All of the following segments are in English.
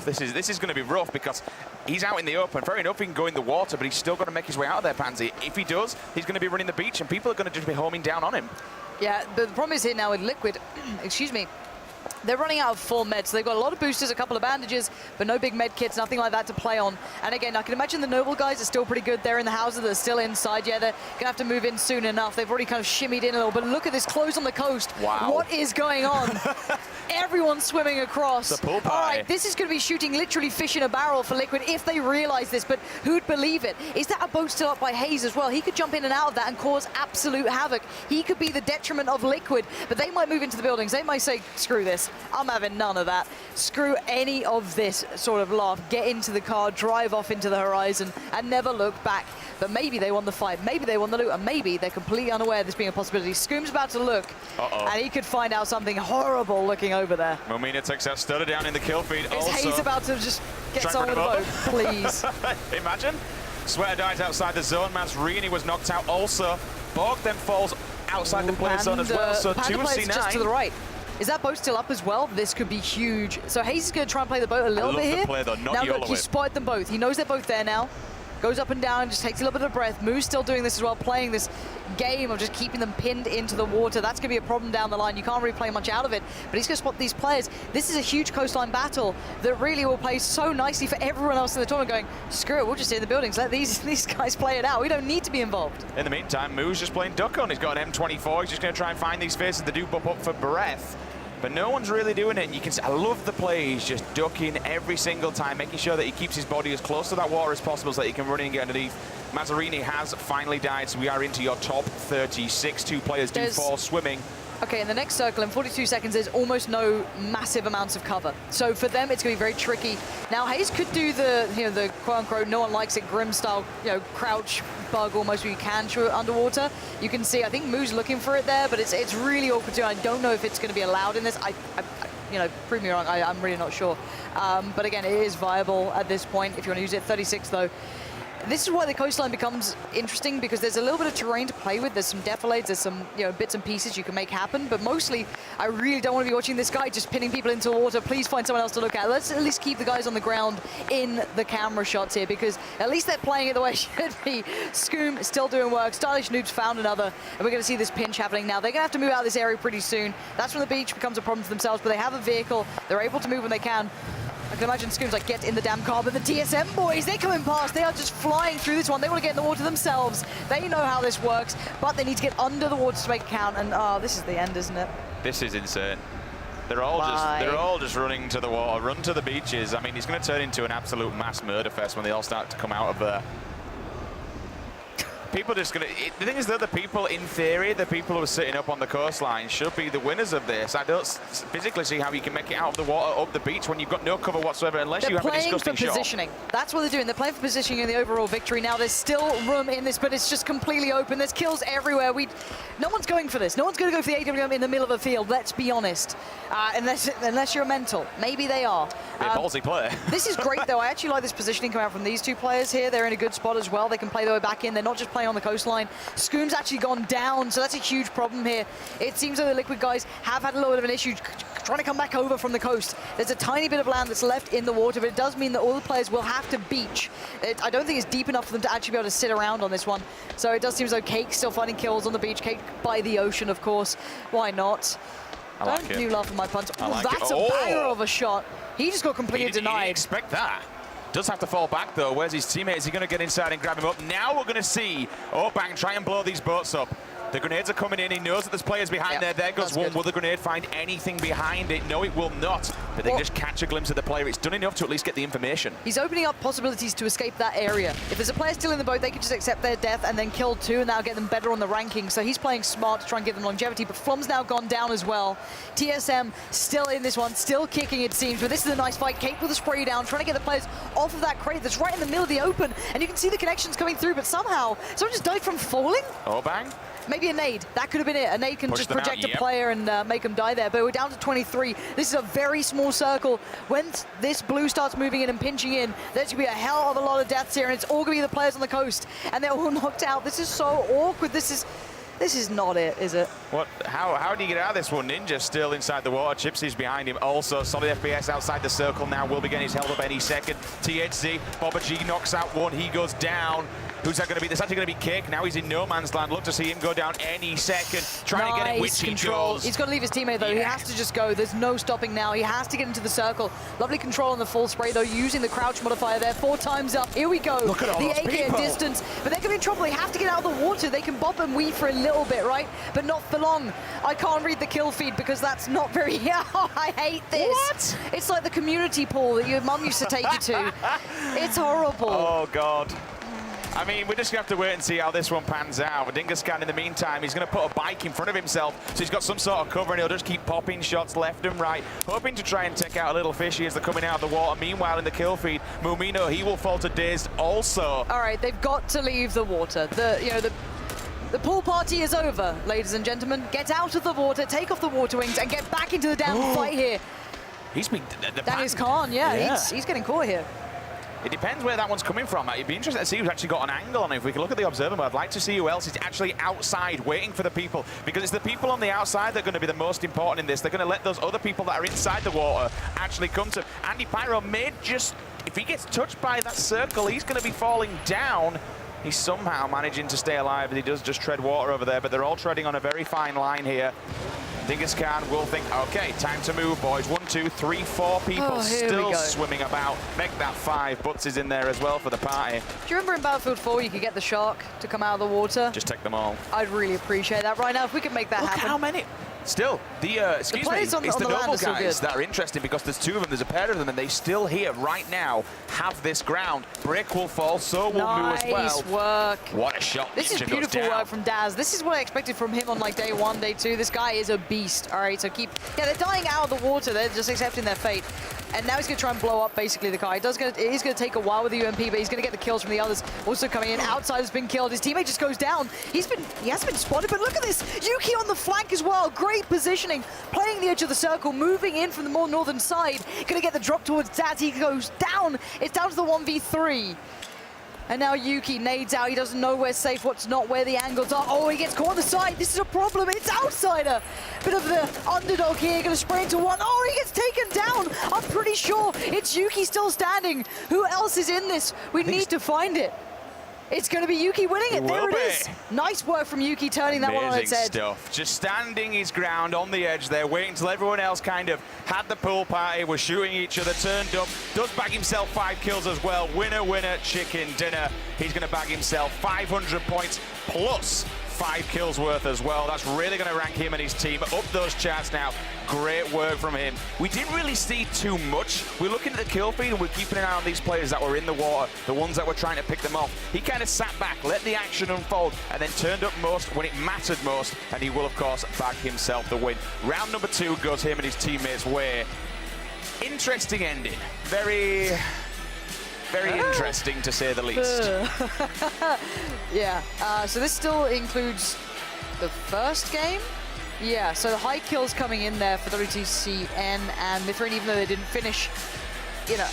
This is going to be rough because he's out in the open. Fair enough, he can go in the water, but he's still got to make his way out of there, Pansy. If he does, he's going to be running the beach, and people are going to just be homing down on him. Yeah, but the problem is here now with Liquid, excuse me, they're running out of full meds. So they've got a lot of boosters, a couple of bandages, but no big med kits, nothing like that to play on. And again, I can imagine the Noble guys are still pretty good. They're in the houses, they're still inside. Yeah, they're going to have to move in soon enough. They've already kind of shimmied in a little, but look at this close on the coast. Wow. What is going on? Everyone's swimming across. The pool pie. All right, this is going to be shooting literally fish in a barrel for Liquid if they realize this, but who'd believe it? Is that a boat still up by Hayes as well? He could jump in and out of that and cause absolute havoc. He could be the detriment of Liquid, but they might move into the buildings. They might say, screw this. I'm having none of that. Screw any of this sort of laugh. Get into the car, drive off into the horizon, and never look back. But maybe they won the fight, maybe they won the loot, and maybe they're completely unaware of this being a possibility. Scoom's about to look, and he could find out something horrible looking over there. Momina takes that stutter down in the kill feed. Is Hayes about to just get someone with a boat, please? Imagine. Sweater dies outside the zone. Mazrini was knocked out also. Borg then falls outside the player zone as well, so 2 and C9. Just to the right. Is that boat still up as well? This could be huge. So Hayes is going to try and play the boat a little bit here. The play, though, not now YOLO look, he spotted them both. He knows they're both there now. Goes up and down, just takes a little bit of breath. Moo's still doing this as well, playing this game of just keeping them pinned into the water. That's going to be a problem down the line. You can't really play much out of it, but he's going to spot these players. This is a huge coastline battle that really will play so nicely for everyone else in the tournament going, screw it, we'll just stay in the buildings. Let these guys play it out. We don't need to be involved. In the meantime, Moo's just playing duck on. He's got an M24. He's just going to try and find these faces that do bump up for breath. But no one's really doing it, and you can see, I love the play. He's just ducking every single time, making sure that he keeps his body as close to that water as possible so that he can run in and get underneath. Mazzarini has finally died, so we are into your top 36. 2 players do fall swimming. Okay, in the next circle, in 42 seconds, there's almost no massive amounts of cover. So for them, it's going to be very tricky. Now, Hayes could do the, the quote-unquote, no one likes it, Grim-style, crouch bug almost where you can shoot it underwater. You can see, I think Moo's looking for it there, but it's really awkward too. I don't know if it's going to be allowed in this. Prove me wrong, I'm really not sure. But again, it is viable at this point if you want to use it. 36, though. This is why the coastline becomes interesting, because there's a little bit of terrain to play with. There's some defilades, there's some bits and pieces you can make happen, but mostly I really don't want to be watching this guy just pinning people into the water. Please find someone else to look at. Let's at least keep the guys on the ground in the camera shots here, because at least they're playing it the way it should be. Scoom still doing work. Stylish Noobs found another, and we're going to see this pinch happening now. They're going to have to move out of this area pretty soon. That's when the beach becomes a problem for themselves, but they have a vehicle. They're able to move when they can. I can imagine Scoom's like, get in the damn car, but the TSM boys, they're coming past. They are just flying through this one. They want to get in the water themselves. They know how this works, but they need to get under the water to make it count. And this is the end, isn't it? This is insane. They're all just running to the water, run to the beaches. I mean, it's going to turn into an absolute mass murder fest when they all start to come out of there. People just going to... The thing is that the people, in theory, the people who are sitting up on the coastline should be the winners of this. I don't physically see how you can make it out of the water up the beach when you've got no cover whatsoever unless you have a disgusting shot. They're playing for positioning. That's what they're doing. They're playing for positioning in the overall victory. Now, there's still room in this, but it's just completely open. There's kills everywhere. No one's going for this. No one's going to go for the AWM in the middle of the field, let's be honest. Unless you're mental. Maybe they are. They're ballsy play. This is great, though. I actually like this positioning coming out from these 2 players here. They're in a good spot as well. They can play their way back in. They're not just playing on the coastline. Scoom's actually gone down, so that's a huge problem here. It seems like the Liquid guys have had a little bit of an issue trying to come back over from the coast. There's a tiny bit of land that's left in the water, but it does mean that all the players will have to beach. I don't think it's deep enough for them to actually be able to sit around on this one. So it does seem as though Cake's still finding kills on the beach. Cake by the ocean, of course. Why not? Don't you laugh at my puns. That's a banger of a shot. He just got completely denied. He didn't expect that. Does have to fall back, though. Where's his teammate? Is he going to get inside and grab him up? Now we're going to see Bang try and blow these boats up. The grenades are coming in. He knows that there's players behind there. There goes one. Will the grenade find anything behind it? No, it will not. But they can just catch a glimpse of the player. It's done enough to at least get the information. He's opening up possibilities to escape that area. If there's a player still in the boat, they can just accept their death and then kill 2, and that'll get them better on the rankings. So he's playing smart to try and give them longevity. But Flum's now gone down as well. TSM still in this one, still kicking, it seems. But this is a nice fight. Cake with a spray down, trying to get the players off of that crate that's right in the middle of the open. And you can see the connections coming through, but somehow someone just died from falling. Bang. Maybe a nade. That could have been it. A nade can just project a player and make them die there. But we're down to 23. This is a very small circle. When this blue starts moving in and pinching in, there's going to be a hell of a lot of deaths here, and it's all going to be the players on the coast. And they're all knocked out. This is so awkward. This This is not it, is it? What? How do you get out of this one? Ninja still inside the water. Chipsy's behind him. Also, solid FPS outside the circle now. Will be getting his held up any second. THC, Bobba G knocks out one. He goes down. Who's that going to be? That's actually going to be Kick. Now he's in no man's land. Look to see him go down any second. Trying to get it, which he does. He's got to leave his teammate, though. He has to just go. There's no stopping now. He has to get into the circle. Lovely control on the full spray, though, using the crouch modifier there. 4 times up. Here we go. Look at all the those AK people. at distance. But they're going to be in trouble. They have to get out of the water. They can bop and weave for a little bit, right? But not for long. I can't read the kill feed because that's not very... I hate this. What? It's like the community pool that your mum used to take you to. It's horrible. Oh, God. I mean, we're just going to have to wait and see how this one pans out. Dingascan, in the meantime, he's going to put a bike in front of himself, so he's got some sort of cover, and he'll just keep popping shots left and right, hoping to try and take out a little fishy as they're coming out of the water. Meanwhile, in the kill feed, Mumino, he will fall to dazed also. All right, they've got to leave the water. The pool party is over, ladies and gentlemen. Get out of the water, take off the water wings, and get back into the damn fight here. He's been... That is Khan, yeah. He's getting caught here. It depends where that one's coming from. It'd be interesting to see who's actually got an angle on it. If we can look at the observer mode, I'd like to see who else is actually outside waiting for the people, because it's the people on the outside that are going to be the most important in this. They're going to let those other people that are inside the water actually come to... Andy Pyro may just... If he gets touched by that circle, he's going to be falling down. He's somehow managing to stay alive, and he does just tread water over there, but they're all treading on a very fine line here. Dingascan will think, okay, time to move, boys. 1, 2, 3, 4 people still swimming about. Make that 5. Butts is in there as well for the party. Do you remember in Battlefield 4 you could get the shark to come out of the water? Just take them all. I'd really appreciate that right now if we could make that happen. Look how many... Still, it's the noble guys that are interesting, because there's 2 of them, there's a pair of them, and they still here right now have this ground. Brick will fall, so will Moo as well. Nice work. What a shot. This is beautiful work from Daz. This is what I expected from him on like day 1, day 2. This guy is a beast. All right, so they're dying out of the water. They're just accepting their fate. And now he's going to try and blow up basically the car. It is going to take a while with the UMP, but he's going to get the kills from the others. Also coming in, Outside has been killed. His teammate just goes down. He hasn't been spotted, but look at this. Yuki on the flank as well. Great positioning. Playing the edge of the circle, moving in from the more northern side. Going to get the drop towards Daz. He goes down. It's down to the 1v3. And now Yuki nades out. He doesn't know where's safe, what's not, where the angles are. Oh, he gets caught on the side. This is a problem. It's Outsider. Bit of the underdog here. Going to spray into one. Oh, he gets taken down. I'm pretty sure it's Yuki still standing. Who else is in this? We need to find it. It's going to be Yuki winning it. There it is. Nice work from Yuki turning that one on its head. Stuff. Just standing his ground on the edge there, waiting till everyone else kind of had the pool party, was shooting each other, turned up, does bag himself 5 kills as well. Winner, winner, chicken dinner. He's going to bag himself 500 points plus 5 kills worth as well. That's really going to rank him and his team up those charts now. Great work from him. We didn't really see too much. We're looking at the kill feed and we're keeping an eye on these players that were in the water, the ones that were trying to pick them off. He kind of sat back, let the action unfold, and then turned up most when it mattered most, and he will, of course, bag himself the win. Round number 2 goes him and his teammates' way. Interesting ending. Very interesting, to say the least. Yeah, so this still includes the first game? Yeah, so the high kills coming in there for WTCN and Mithrin, even though they didn't finish, you know,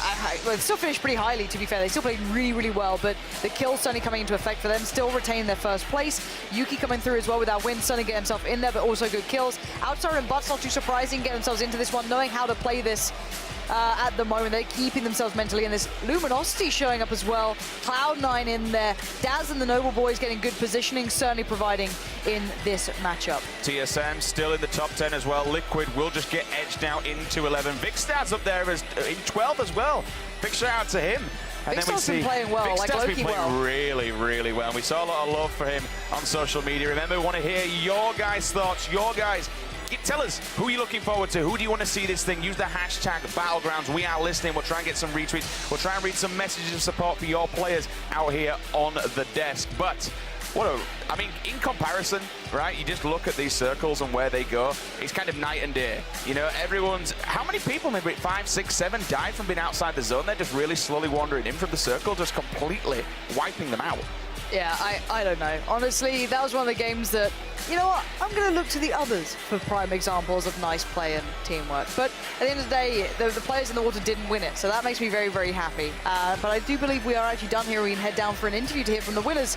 well, they still finished pretty highly, to be fair. They still played really, really well, but the kills certainly coming into effect for them, still retain their first place. Yuki coming through as well with that win, certainly get himself in there, but also good kills. Outsider and Butts, not too surprising, get themselves into this one, knowing how to play this at the moment. They're keeping themselves mentally in this. Luminosity showing up as well. Cloud9 in there. Daz and the Noble Boys getting good positioning, certainly providing in this matchup. TSM still in the top 10 as well. Liquid will just get edged now into 11. Vikstad's up there as in 12 as well. Big shout out to him. And then we see been playing well, like Loki been playing really, really well. We saw a lot of love for him on social media. Remember, we want to hear your guys' thoughts, your guys. Tell us who you're looking forward to. Who do you want to see this thing? Use the hashtag Battlegrounds. We are listening. We'll try and get some retweets. We'll try and read some messages of support for your players out here on the desk. But I mean, in comparison, right? You just look at these circles and where they go. It's kind of night and day. You know, how many people, maybe 5, 6, 7, died from being outside the zone? They're just really slowly wandering in from the circle, just completely wiping them out. Yeah, I don't know. Honestly, that was one of the games that, you know what, I'm going to look to the others for prime examples of nice play and teamwork. But at the end of the day, the players in the water didn't win it, so that makes me very, very happy. But I do believe we are actually done here. We can head down for an interview to hear from the winners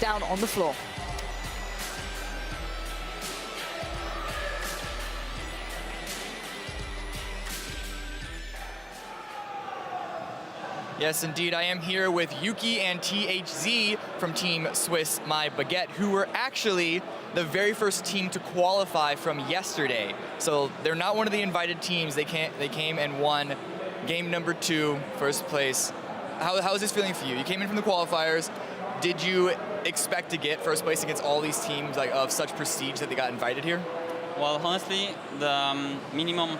down on the floor. Yes, indeed. I am here with Yuki and THZ from Team Swiss My Baguette, who were actually the very first team to qualify from yesterday. So they're not one of the invited teams. They came and won game number 2, first place. How is this feeling for you? You came in from the qualifiers. Did you expect to get first place against all these teams like of such prestige that they got invited here? Well, honestly, the minimum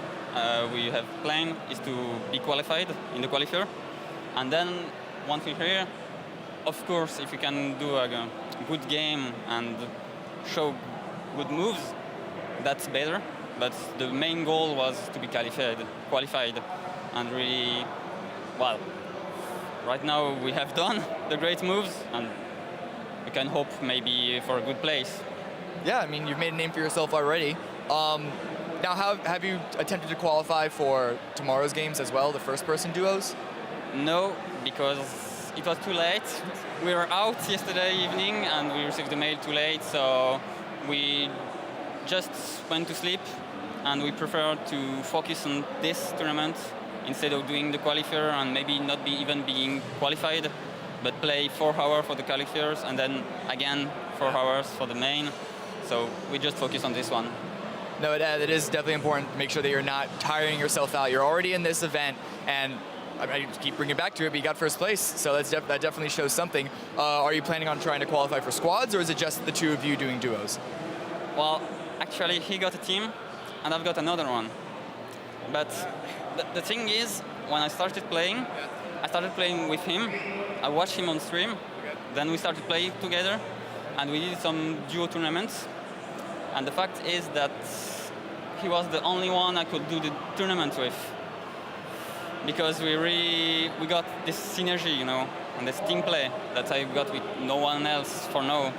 we have planned is to be qualified in the qualifier. And then once we're here, of course, if you can do a good game and show good moves, that's better. But the main goal was to be qualified, and really, well, right now we have done the great moves, and we can hope maybe for a good place. Yeah, I mean, you've made a name for yourself already. Now, have you attempted to qualify for tomorrow's games as well, the first-person duos? No, because it was too late. We were out yesterday evening and we received the mail too late, so we just went to sleep, and we prefer to focus on this tournament instead of doing the qualifier and maybe not even being qualified, but play 4 hours for the qualifiers and then again 4 hours for the main. So we just focus on this one. No, it is definitely important to make sure that you're not tiring yourself out. You're already in this event, and I keep bringing it back to it, but you got first place, so that definitely shows something. Are you planning on trying to qualify for squads, or is it just the 2 of you doing duos? Well, actually, he got a team, and I've got another one. But the thing is, when I started playing with him. I watched him on stream, then we started playing together, and we did some duo tournaments. And the fact is that he was the only one I could do the tournament with, because we got this synergy, you know, and this team play that I got with no one else for now.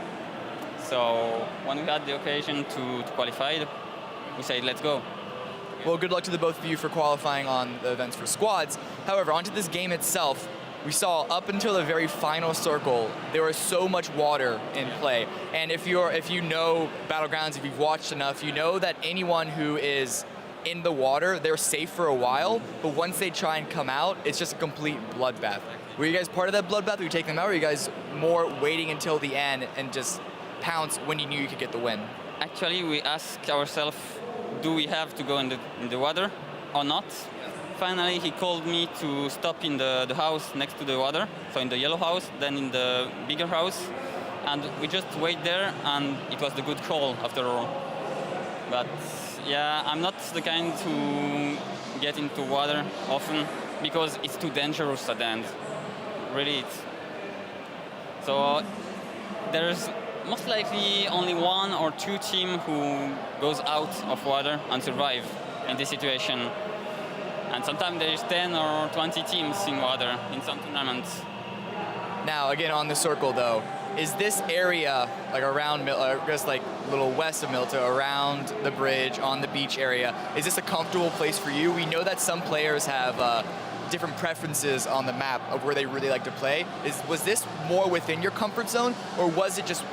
So when we had the occasion to qualify, we said, let's go. Well, good luck to the both of you for qualifying on the events for squads. However, onto this game itself, we saw up until the very final circle, there was so much water in play. And if you know Battlegrounds, if you've watched enough, you know that anyone who is in the water, they're safe for a while, but once they try and come out, it's just a complete bloodbath. Were you guys part of that bloodbath? Were you taking them out, or were you guys more waiting until the end and just pounce when you knew you could get the win? Actually, we asked ourselves, do we have to go in the water or not? Finally, he called me to stop in the house next to the water, so in the yellow house, then in the bigger house, and we just wait there, and it was the good call after all. But yeah, I'm not the kind to get into water often because it's too dangerous at the end. Really, it's. So there's most likely only 1 or 2 teams who goes out of water and survive in this situation. And sometimes there's 10 or 20 teams in water in some tournaments. Now, again, on the circle though, is this area like around, just like a little west of Milta, around the bridge, on the beach area, is this a comfortable place for you? We know that some players have different preferences on the map of where they really like to play. Was this more within your comfort zone, or was it just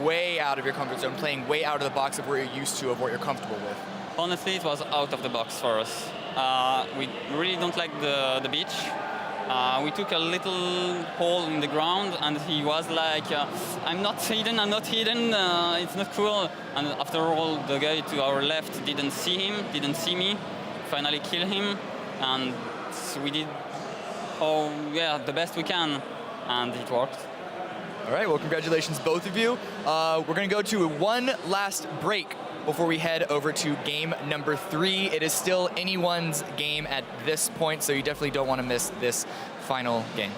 way out of your comfort zone, playing way out of the box of where you're used to, of what you're comfortable with? Honestly, it was out of the box for us. We really don't like the beach. We took a little hole in the ground, and he was like, I'm not hidden, it's not cool. And after all, the guy to our left didn't see me, finally killed him, and we did, the best we can, and it worked. All right, well, congratulations, both of you. We're gonna go to one last break before we head over to game number 3. It is still anyone's game at this point, so you definitely don't want to miss this final game.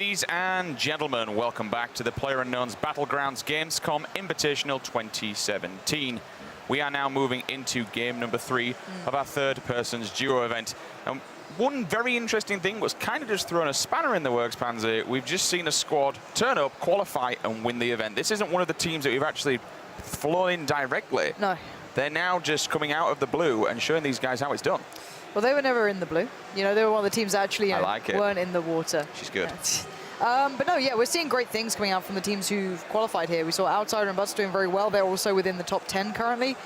Ladies and gentlemen, welcome back to the PlayerUnknown's Battlegrounds Gamescom Invitational 2017. We are now moving into game number 3 of our third person's duo event. And one very interesting thing was kind of just throwing a spanner in the works, Pansy. We've just seen a squad turn up, qualify, and win the event. This isn't one of the teams that we've actually flown in directly. No. They're now just coming out of the blue and showing these guys how it's done. Well, they were never in the blue. You know, they were one of the teams that actually weren't in the water. She's good. But no, yeah, we're seeing great things coming out from the teams who've qualified here. We saw Outsider and Butts doing very well. They're also within the top 10 currently.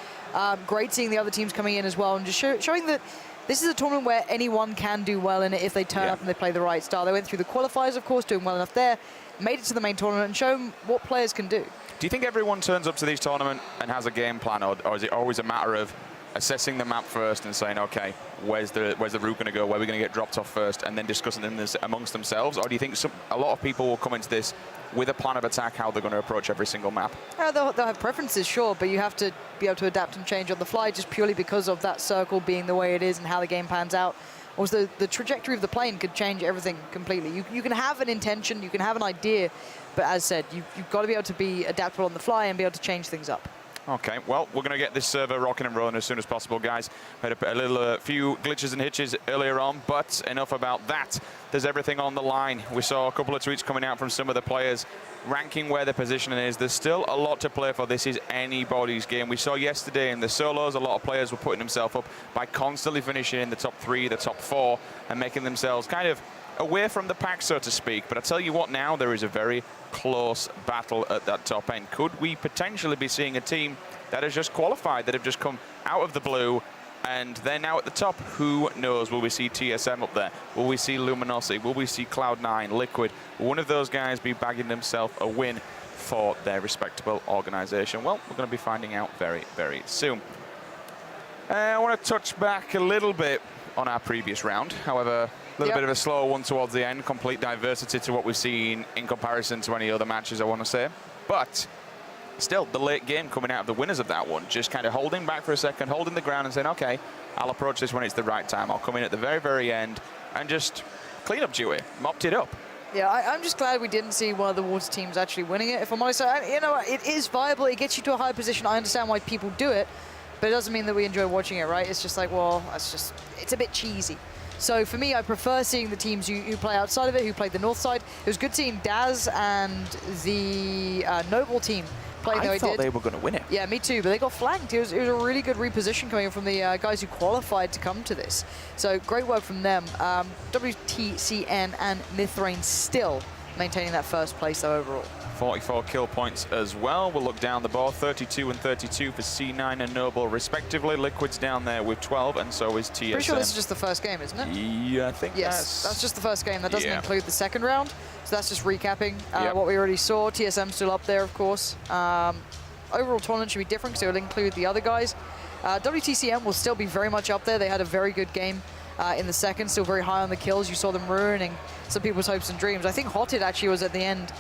Great seeing the other teams coming in as well and just showing that this is a tournament where anyone can do well in it if they turn up and they play the right style. They went through the qualifiers, of course, doing well enough there, made it to the main tournament and shown what players can do. Do you think everyone turns up to these tournaments and has a game plan, or is it always a matter of assessing the map first and saying, okay, where's the route going to go, where are we going to get dropped off first, and then discussing them amongst themselves? Or do you think a lot of people will come into this with a plan of attack, how they're going to approach every single map? They'll have preferences, sure, but you have to be able to adapt and change on the fly just purely because of that circle being the way it is and how the game pans out. Also, the trajectory of the plane could change everything completely. You can have an intention, you can have an idea, but as said, you've got to be able to be adaptable on the fly and be able to change things up. Okay, well, we're going to get this server rocking and rolling as soon as possible, guys. Had a few glitches and hitches earlier on, but enough about that. There's everything on the line. We saw a couple of tweets coming out from some of the players ranking where their positioning is. There's still a lot to play for. This is anybody's game. We saw yesterday in the solos, a lot of players were putting themselves up by constantly finishing in the top 3, the top 4, and making themselves kind of away from the pack, so to speak. But I tell you what, now there is a very close battle at that top end. Could we potentially be seeing a team that has just qualified, that have just come out of the blue, and they're now at the top? Who knows? Will we see TSM up there? Will we see Luminosity? Will we see Cloud9, Liquid? Will one of those guys be bagging themselves a win for their respectable organization? Well, we're going to be finding out very, very soon. I want to touch back a little bit on our previous round. However, a little bit of a slower one towards the end. Complete diversity to what we've seen in comparison to any other matches, I want to say. But still, the late game coming out of the winners of that one, just kind of holding back for a second, holding the ground and saying, okay, I'll approach this when it's the right time. I'll come in at the very, very end and just clean up duty, mopped it up. Yeah, I'm just glad we didn't see one of the water teams actually winning it. If I'm honest, you know, it is viable. It gets you to a high position. I understand why people do it, but it doesn't mean that we enjoy watching it, right? It's just like, well, it's a bit cheesy. So for me, I prefer seeing the teams who play outside of it, who played the north side. It was good seeing Daz and the Noble team playing the way I thought they were going to win it. Yeah, me too, but they got flanked. It was a really good reposition coming from the guys who qualified to come to this. So great work from them. WTCN and Mithrain still maintaining that first place though overall. 44 kill points as well. We'll look down the board. 32 and 32 for C9 and Noble, respectively. Liquid's down there with 12, and so is TSM. Pretty sure this is just the first game, isn't it? Yeah, I think that's just the first game. That doesn't include the second round. So that's just recapping what we already saw. TSM still up there, of course. Overall tournament should be different because it will include the other guys. WTCM will still be very much up there. They had a very good game in the second, still very high on the kills. You saw them ruining some people's hopes and dreams. I think Hotted actually was at the end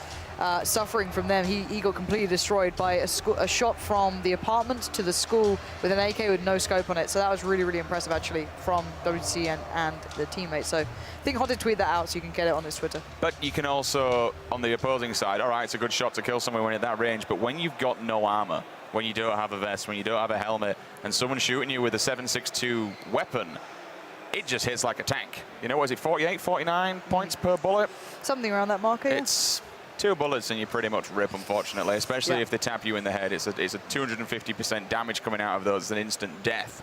suffering from them. He got completely destroyed by a shot from the apartment to the school with an AK with no scope on it. So that was really, really impressive actually from WTC and the teammates. So I think Hotted tweeted that out so you can get it on his Twitter. But you can also, on the opposing side, all right, it's a good shot to kill someone when at that range, but when you've got no armor, when you don't have a vest, when you don't have a helmet, and someone's shooting you with a 7.62 weapon, it just hits like a tank. You know, was it 48, 49 points per bullet? Something around that marker, yeah. It's 2 bullets and you pretty much rip, unfortunately, especially if they tap you in the head. It's a 250% damage coming out of those. It's an instant death.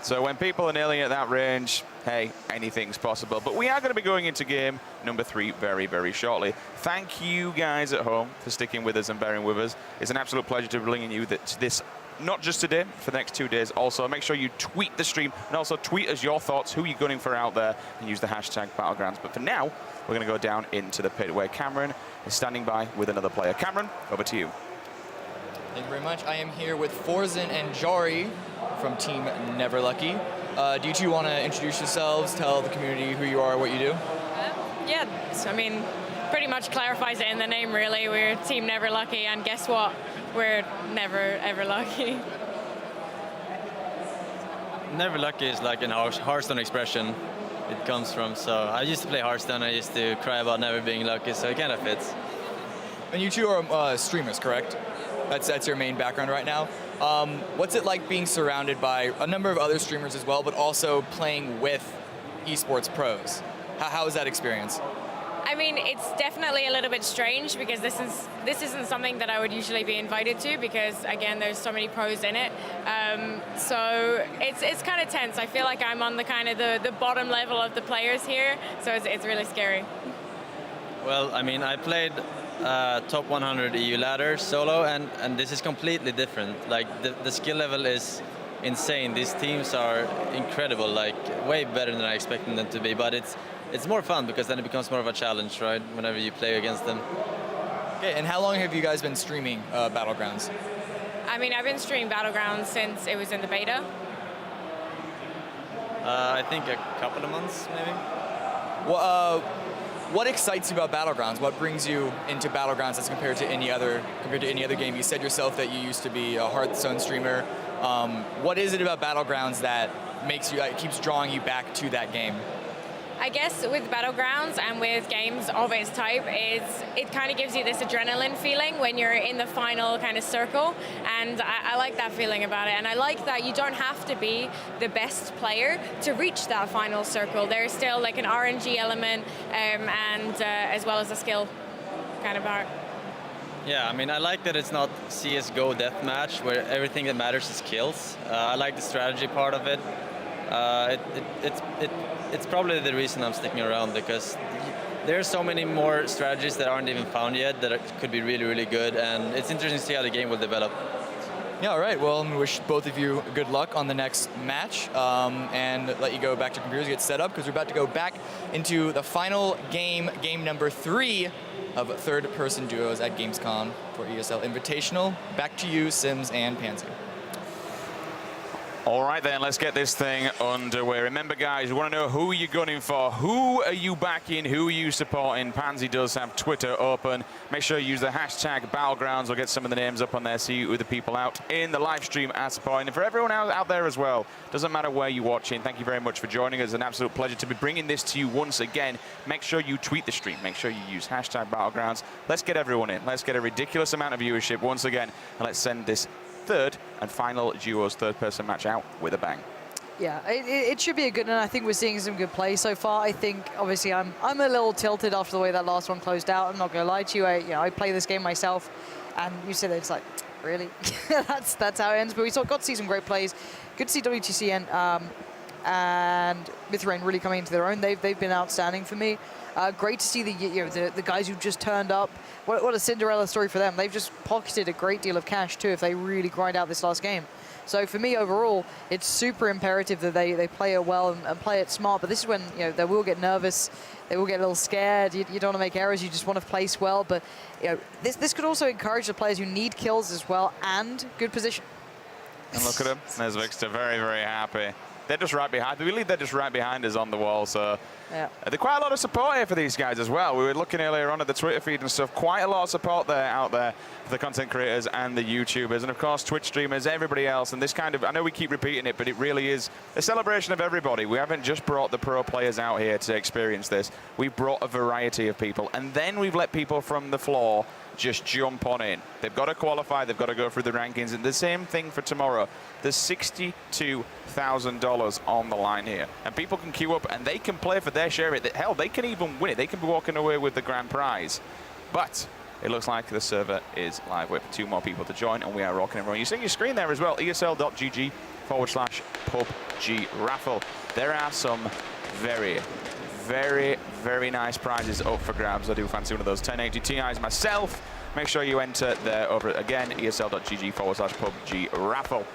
So when people are nailing at that range, hey, anything's possible. But we are going to be going into game number 3 very, very shortly. Thank you guys at home for sticking with us and bearing with us. It's an absolute pleasure to be bringing you this, not just today, for the next 2 days. Also, make sure you tweet the stream and also tweet us your thoughts, who you're gunning for out there, and use the hashtag Battlegrounds. But for now, we're going to go down into the pit where Cameron is standing by with another player. Cameron, over to you. Thank you very much. I am here with Forzen and Jari from Team Never Lucky. Do you two want to introduce yourselves, tell the community who you are, what you do? Yeah, so, I mean, pretty much clarifies it in the name, really. We're Team Never Lucky, and guess what? We're never, ever lucky. Never lucky is like an Hearthstone expression. it comes from. So I used to play Hearthstone. I used to cry about never being lucky. So it kind of fits. And you two are streamers, correct? That's your main background right now. What's it like being surrounded by a number of other streamers as well, but also playing with esports pros? How is that experience? I mean, it's definitely a little bit strange because this isn't something that I would usually be invited to because, again, there's so many pros in it. So it's kind of tense. I feel like I'm on the kind of the bottom level of the players here, so it's really scary. Well, I mean, I played top 100 EU ladder solo, and this is completely different. Like the skill level is insane. These teams are incredible, like way better than I expected them to be. But it's more fun because then it becomes more of a challenge, right? Whenever you play against them. Okay, and how long have you guys been streaming Battlegrounds? I mean, I've been streaming Battlegrounds since it was in the beta. I think a couple of months, maybe. What excites you about Battlegrounds? What brings you into Battlegrounds as compared to any other game? You said yourself that you used to be a Hearthstone streamer. What is it about Battlegrounds that keeps drawing you back to that game? I guess with Battlegrounds and with games of its type, it kind of gives you this adrenaline feeling when you're in the final kind of circle, and I like that feeling about it. And I like that you don't have to be the best player to reach that final circle. There's still like an RNG element and as well as a skill kind of part. Yeah, I mean, I like that it's not CSGO deathmatch where everything that matters is kills. I like the strategy part of it. It's probably the reason I'm sticking around because there's so many more strategies that aren't even found yet that could be really, really good, and it's interesting to see how the game will develop. Yeah, all right. Well, I wish both of you good luck on the next match and let you go back to computers, get set up, because we're about to go back into the final game number 3 of third-person duos at Gamescom for ESL Invitational. Back to you, Sims and Pansy. All right, then, let's get this thing underway. Remember, guys, we want to know who you're gunning for. Who are you backing? Who are you supporting? Pansy does have Twitter open. Make sure you use the hashtag Battlegrounds. We'll get some of the names up on there, see who the people out in the live stream are supporting. And for everyone out there as well, doesn't matter where you're watching, thank you very much for joining us. An absolute pleasure to be bringing this to you once again. Make sure you tweet the stream. Make sure you use hashtag Battlegrounds. Let's get everyone in. Let's get a ridiculous amount of viewership once again. And let's send this third and final duos third-person match out with a bang. Yeah, it should be a good one. I think we're seeing some good play so far. I think, obviously, I'm a little tilted after the way that last one closed out. I'm not going to lie to you. I play this game myself, and you said it's like, really? that's how it ends. But we got to see some great plays. Good to see WTCN and Mythrain really coming into their own. They've been outstanding for me. Great to see the guys who just turned up. What a Cinderella story for them. They've just pocketed a great deal of cash too if they really grind out this last game. So for me overall, it's super imperative that they play it well and play it smart. But this is when they will get nervous, they will get a little scared. You don't want to make errors. You just want to place well. But this could also encourage the players who need kills as well and good position. And look at him. There's Vixter, very, very happy. They're just right behind. We believe they're just right behind us on the wall. So yeah. There's quite a lot of support here for these guys as well. We were looking earlier on at the Twitter feed and stuff. Quite a lot of support out there for the content creators and the YouTubers, and of course Twitch streamers, everybody else. And this kind of, I know we keep repeating it, but it really is a celebration of everybody. We haven't just brought the pro players out here to experience this. We've brought a variety of people, and then we've let people from the floor just jump on in. They've got to qualify, they've got to go through the rankings, and the same thing for tomorrow. There's $62,000 on the line here, and people can queue up and they can play for their share of it. Hell, they can even win it. They can be walking away with the grand prize. But it looks like the server is live with 2 more people to join, and we are rocking and rolling. You see your screen there as well, esl.gg/PUBG raffle. There are some very, very, very nice prizes up for grabs. I do fancy one of those 1080 Ti's myself. Make sure you enter there over again, esl.gg/PUBG raffle.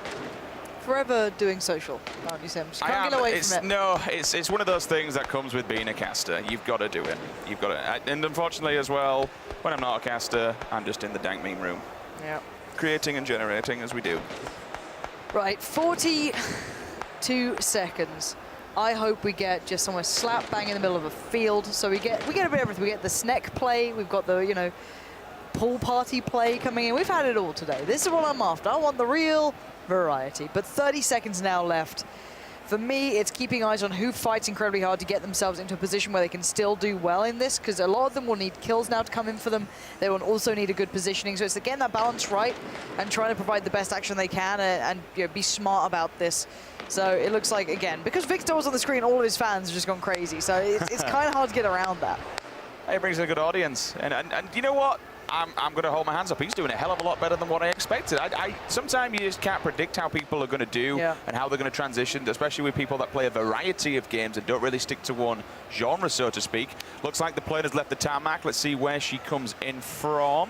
Forever doing social, aren't you, Sims? Can't get away from it. No, it's one of those things that comes with being a caster. You've got to do it. You've got to. And unfortunately as well, when I'm not a caster, I'm just in the dank meme room. Yeah. Creating and generating as we do. Right, 42 seconds. I hope we get just somewhere slap bang in the middle of a field. So we get a bit of everything. We get the Sneck play. We've got the, pool party play coming in. We've had it all today. This is what I'm after. I want the real variety. But 30 seconds now left For me, it's keeping eyes on who fights incredibly hard to get themselves into a position where they can still do well in this, because a lot of them will need kills now to come in for them. They will also need a good positioning. So it's getting that balance right and trying to provide the best action they can and you know, be smart about this. So it looks like, again, because Victor was on the screen, all of his fans have just gone crazy. So it's kind of hard to get around that. It brings a good audience. And you know what? I'm going to hold my hands up. He's doing a hell of a lot better than what I expected. Sometimes you just can't predict how people are going to do and how they're going to transition, especially with people that play a variety of games and don't really stick to one genre, so to speak. Looks like the player has left the tarmac. Let's see where she comes in from.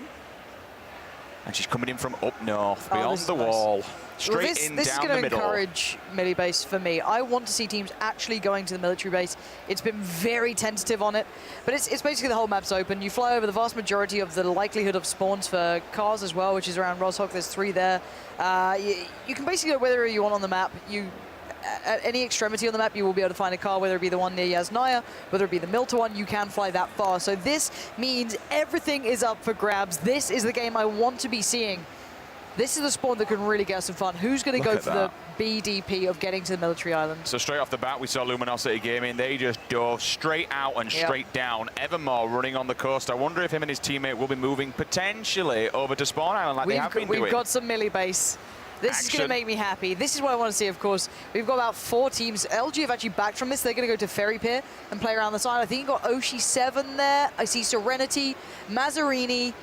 And she's coming in from up north, beyond the wall. Straight in down the middle. This is going to encourage military base for me. I want to see teams actually going to the military base. It's been very tentative on it, but it's basically the whole map's open. You fly over the vast majority of the likelihood of spawns for cars as well, which is around Roshok. There's 3 there. You can basically go wherever you want on the map. At any extremity on the map, you will be able to find a car, whether it be the one near Yasnaya, whether it be the Milta one. You can fly that far. So this means everything is up for grabs. This is the game I want to be seeing. This is the spawn that can really get us some fun. Who's going to go for the BDP of getting to the military island? So straight off the bat, we saw Luminosity Gaming. They just dove straight out and straight down. Evermore running on the coast. I wonder if him and his teammate will be moving potentially over to spawn island like they have been doing. We've got some melee base. This is going to make me happy. This is what I want to see, of course. We've got about 4 teams. LG have actually backed from this. They're going to go to Ferry Pier and play around the side. I think you've got Oshi 7 there. I see Serenity, Mazzarini,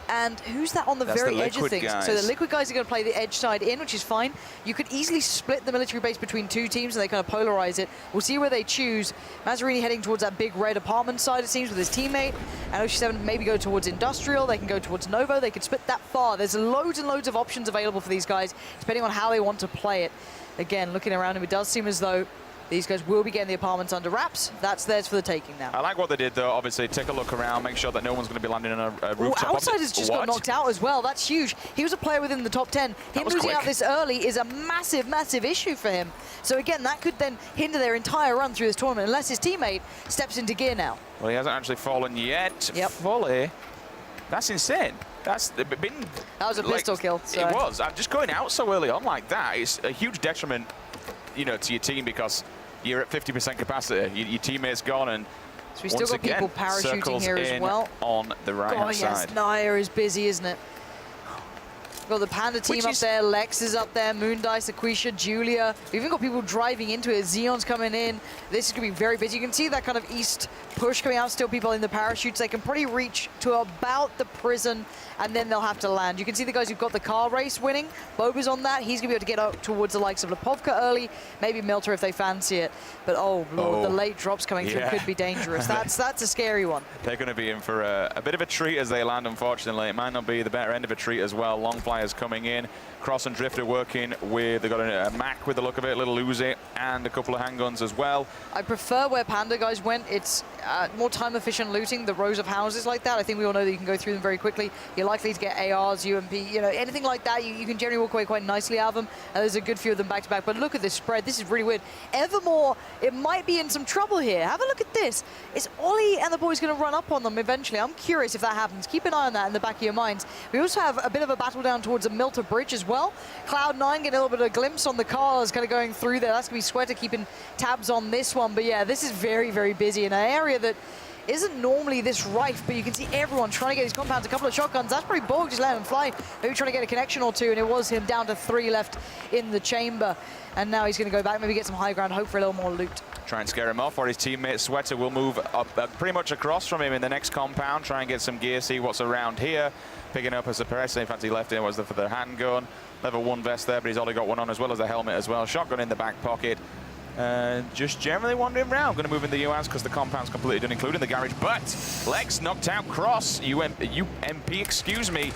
and who's that on the very edge of things? Guys. So the Liquid guys are going to play the edge side in, which is fine. You could easily split the military base between 2 teams and they kind of polarize it. We'll see where they choose. Mazzarini heading towards that big red apartment side, it seems, with his teammate. And Oshi7 maybe go towards Industrial. They can go towards Novo. They could split that far. There's loads and loads of options available for these guys, depending on how they want to play it. Again, looking around him, it does seem as though these guys will be getting the apartments under wraps. That's theirs for the taking now. I like what they did, though. Obviously, take a look around, make sure that no one's going to be landing on a rooftop. Outsiders just got knocked out as well. That's huge. He was a player within the top 10. Him losing out this early is a massive, massive issue for him. So again, that could then hinder their entire run through this tournament unless his teammate steps into gear now. Well, he hasn't actually fallen yet. Fully. That's insane. That was a pistol kill. So. It was. I'm just going out so early on like that. It's a huge detriment, you know, to your team because you're at 50% capacity. Your teammate's gone, and so we still got people parachuting here as well. On the right-hand side. Yes, Naya is busy, isn't it? Got the Panda team up there, Lex is up there, Moondice, Aquisha, Julia. We've even got people driving into it. Xeon's coming in. This is going to be very busy. You can see that kind of east push coming out, still people in the parachutes. They can probably reach to about the prison, and then they'll have to land. You can see the guys who've got the car race winning. Boba's on that. He's going to be able to get up towards the likes of Lipovka early, maybe Milter if they fancy it. But oh, Lord, the late drops coming through could be dangerous. That's a scary one. They're going to be in for a bit of a treat as they land, unfortunately. It might not be the better end of a treat as well. Long flyers coming in. Cross and Drifter working with, they've got a Mac with the look of it, a little Uzi, and a couple of handguns as well. I prefer where Panda guys went. It's more time-efficient looting, the rows of houses like that. I think we all know that you can go through them very quickly. You're likely to get ARs, UMP, you know, anything like that. You can generally walk away quite nicely out of them. And there's a good few of them back-to-back. But look at this spread. This is really weird. Evermore, it might be in some trouble here. Have a look at this. Is Ollie and the boys going to run up on them eventually? I'm curious if that happens. Keep an eye on that in the back of your minds. We also have a bit of a battle down towards the Milta Bridge as well. Cloud9 getting a little bit of a glimpse on the cars kind of going through there. That's going to be Sweater keeping tabs on this one. But yeah, this is very, very busy in an area that isn't normally this rife, but you can see everyone trying to get these compounds. A couple of shotguns. That's probably Borg just letting him fly. Maybe trying to get a connection or two, and it was him down to 3 left in the chamber. And now he's going to go back, maybe get some high ground, hope for a little more loot. Try and scare him off, or his teammate Sweater will move up pretty much across from him in the next compound, try and get some gear, see what's around here. Picking up a suppressor. In fact, he left it was for the handgun. Level 1 vest there, but he's only got one on as well as a helmet as well. Shotgun in the back pocket. Just generally wandering around. Going to move in the UAS because the compound's completely done, including the garage. But Lex knocked out Cross. UMP, excuse me.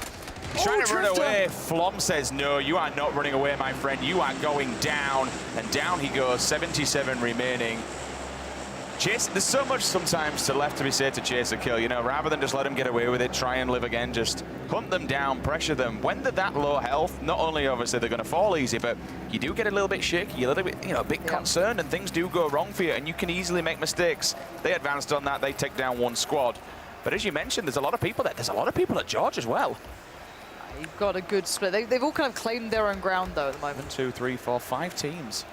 He's trying to run away. Flom says, no, you are not running away, my friend. You are going down. And down he goes. 77 remaining. Chase, there's so much sometimes to left to be said to chase a kill, you know, rather than just let them get away with it, try and live again, just hunt them down, pressure them. When they're that low health, not only obviously they're going to fall easy, but you do get a little bit shaky, a little bit, you know, a bit concerned, and things do go wrong for you, and you can easily make mistakes. They advanced on that, they take down one squad. But as you mentioned, there's a lot of people there. There's a lot of people at George as well. You've got a good split. They've all kind of claimed their own ground, though, at the moment. 1, 2, 3, 4, 5 teams.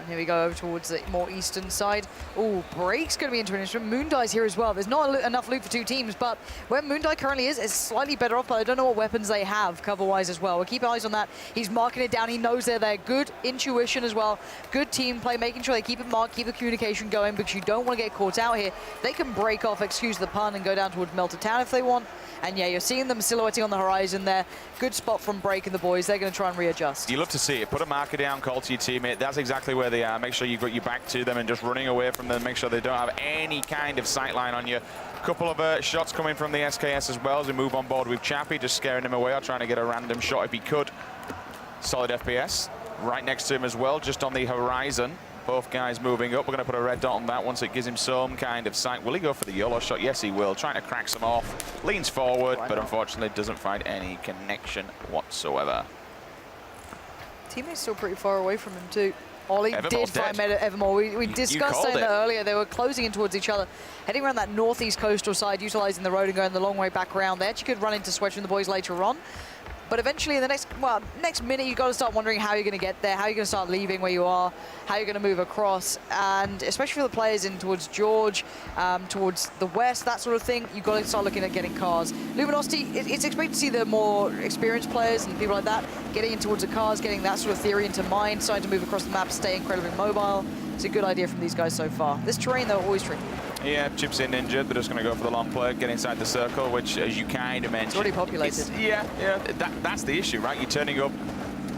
And here we go over towards the more eastern side. Oh, Break's going to be into an instrument. Moondie's here as well. There's not enough loot for 2 teams, but where Moondie currently is slightly better off, but I don't know what weapons they have cover-wise as well. We'll keep eyes on that. He's marking it down. He knows they're there. Good intuition as well. Good team play, making sure they keep it marked, keep the communication going, because you don't want to get caught out here. They can break off, excuse the pun, and go down towards Melted Town if they want. And yeah, you're seeing them silhouetting on the horizon there. Good spot from Break and the boys. They're going to try and readjust. You love to see it. Put a marker down, call to your teammate. That's exactly where they are. Make sure you've got your back to them and just running away from them. Make sure they don't have any kind of sight line on you. A couple of shots coming from the SKS as well as we move on board with Chappie, just scaring him away or trying to get a random shot if he could. Solid FPS. Right next to him as well, just on the horizon. Both guys moving up. We're going to put a red dot on that once it gives him some kind of sight. Will he go for the YOLO shot? Yes, he will. Trying to crack some off. Leans forward, but unfortunately doesn't find any connection whatsoever. Teammate's still pretty far away from him too. Ollie did find Evermore. We discussed that earlier. They were closing in towards each other, heading around that northeast coastal side, utilizing the road and going the long way back around. They actually could run into Swedge and the boys later on. But eventually in the next minute, you've got to start wondering how you're going to get there, how you're going to start leaving where you are, how you're going to move across. And especially for the players in towards George, towards the west, that sort of thing, you've got to start looking at getting cars. Luminosity, it's expected to see the more experienced players and people like that getting in towards the cars, getting that sort of theory into mind, starting to move across the map, stay incredibly mobile. It's a good idea from these guys so far. This terrain, though, always tricky. Yeah, chips in injured. They're just going to go for the long play, get inside the circle, which, as you kind of mentioned, it's already populated. Yeah, that's the issue, right? You're turning up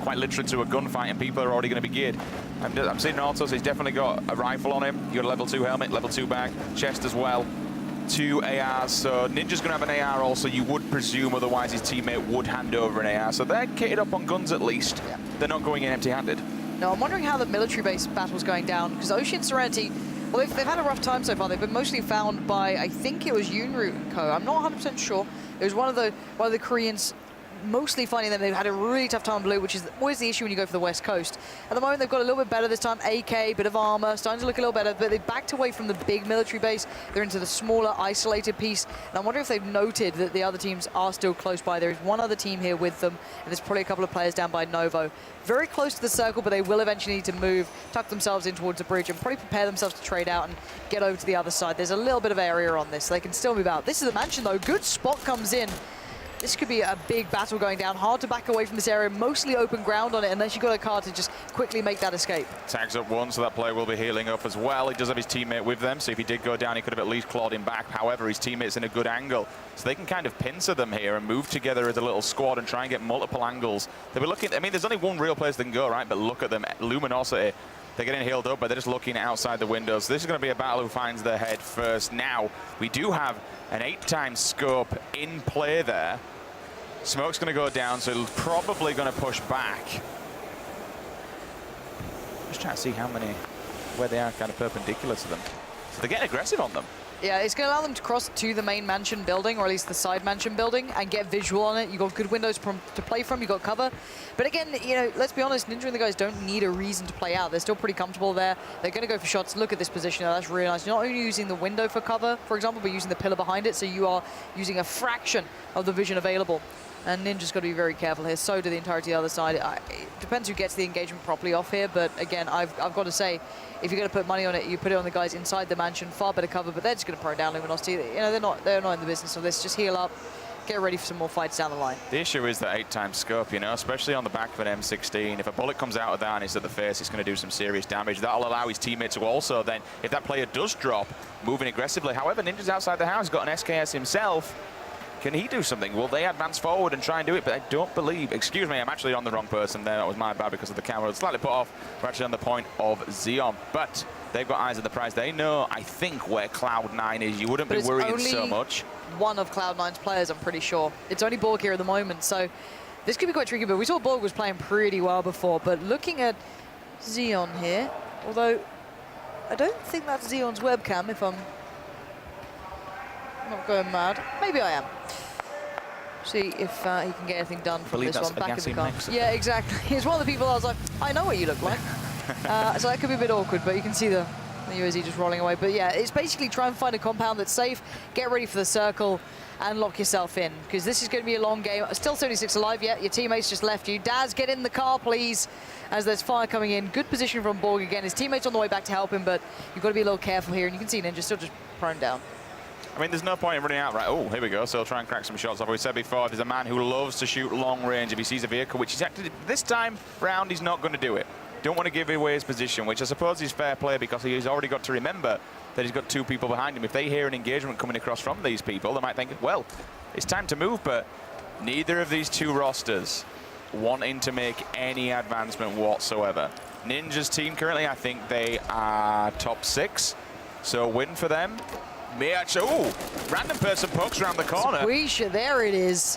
quite literally to a gunfight, and people are already going to be geared. I'm seeing Autos. He's definitely got a rifle on him. You got a level 2 helmet, level 2 bag, chest as well. 2 ARs, so Ninja's going to have an AR also, you would presume, otherwise his teammate would hand over an AR. So they're kitted up on guns at least. Yeah. They're not going in empty-handed. No, I'm wondering how the military-based battle's going down, because Ocean Serenity, well, they've had a rough time so far. They've been mostly found by, I think it was Yunru Co. I'm not 100% sure. It was one of the Koreans mostly finding them. They've had a really tough time blue, which is always the issue when you go for the West Coast. At the moment, they've got a little bit better this time. AK, bit of armor, starting to look a little better, but they've backed away from the big military base. They're into the smaller, isolated piece. And I wonder if they've noted that the other teams are still close by. There is one other team here with them, and there's probably a couple of players down by Novo. Very close to the circle, but they will eventually need to move, tuck themselves in towards the bridge, and probably prepare themselves to trade out and get over to the other side. There's a little bit of area on this, so they can still move out. This is the mansion, though. Good spot comes in. This could be a big battle going down. Hard to back away from this area. Mostly open ground on it, unless you've got a car to just quickly make that escape. Tags up one, so that player will be healing up as well. He does have his teammate with them, so if he did go down, he could have at least clawed him back. However, his teammate's in a good angle, so they can kind of pincer them here and move together as a little squad and try and get multiple angles. They'll be looking, I mean, there's only one real place they can go, right? But look at them. Luminosity. They're getting healed up, but they're just looking outside the windows. This is going to be a battle who finds their head first. Now, we do have an 8x scope in play there. Smoke's going to go down, so he's probably going to push back. Just trying to see where they are kind of perpendicular to them. So they're getting aggressive on them. Yeah, it's going to allow them to cross to the main mansion building, or at least the side mansion building, and get visual on it. You've got good windows to play from, you've got cover. But again, you know, let's be honest, Ninja and the guys don't need a reason to play out. They're still pretty comfortable there. They're going to go for shots. Look at this position. That's really nice. You're not only using the window for cover, for example, but using the pillar behind it, so you are using a fraction of the vision available. And Ninja's got to be very careful here. So do the entirety of the other side. It depends who gets the engagement properly off here. But again, I've got to say, if you're going to put money on it, you put it on the guys inside the mansion. Far better cover, but they're just going to pro down Luminosity. You know, they're not in the business of this. Just heal up, get ready for some more fights down the line. The issue is that 8x scope, you know, especially on the back of an M16. If a bullet comes out of that and it's at the face, it's going to do some serious damage. That'll allow his teammate to also then, if that player does drop, moving aggressively. However, Ninja's outside the house, got an SKS himself. Can he do something? Will they advance forward and try and do it? But I don't believe. Excuse me, I'm actually on the wrong person there. That was my bad because of the camera. It's slightly put off. We're actually on the point of Xeon. But they've got eyes on the prize. They know, I think, where Cloud9 is. You wouldn't be worrying so much. One of Cloud9's players, I'm pretty sure. It's only Borg here at the moment. So this could be quite tricky. But we saw Borg was playing pretty well before. But looking at Xeon here, although I don't think that's Xeon's webcam, if I'm not going mad. Maybe I am. See if he can get anything done from this one. Back in the car. Yeah, exactly. He's one of the people I was like, I know what you look like. So that could be a bit awkward, but you can see the The UAZ just rolling away. But yeah, it's basically try and find a compound that's safe, get ready for the circle, and lock yourself in, because this is going to be a long game. Still 76 alive yet. Your teammates just left you. Daz, get in the car, please, as there's fire coming in. Good position from Borg again. His teammates on the way back to help him, but you've got to be a little careful here. And you can see Ninja still just prone down. I mean, there's no point in running out, right? Oh, here we go. So he'll try and crack some shots off. We said before, there's a man who loves to shoot long range if he sees a vehicle, which he's actually, this time round, he's not going to do it. Don't want to give away his position, which I suppose is fair play, because he's already got to remember that he's got 2 people behind him. If they hear an engagement coming across from these people, they might think, well, it's time to move, but neither of these 2 rosters wanting to make any advancement whatsoever. Ninja's team currently, I think they are top 6, so win for them. Oh, random person pokes around the corner. Squisha, there it is.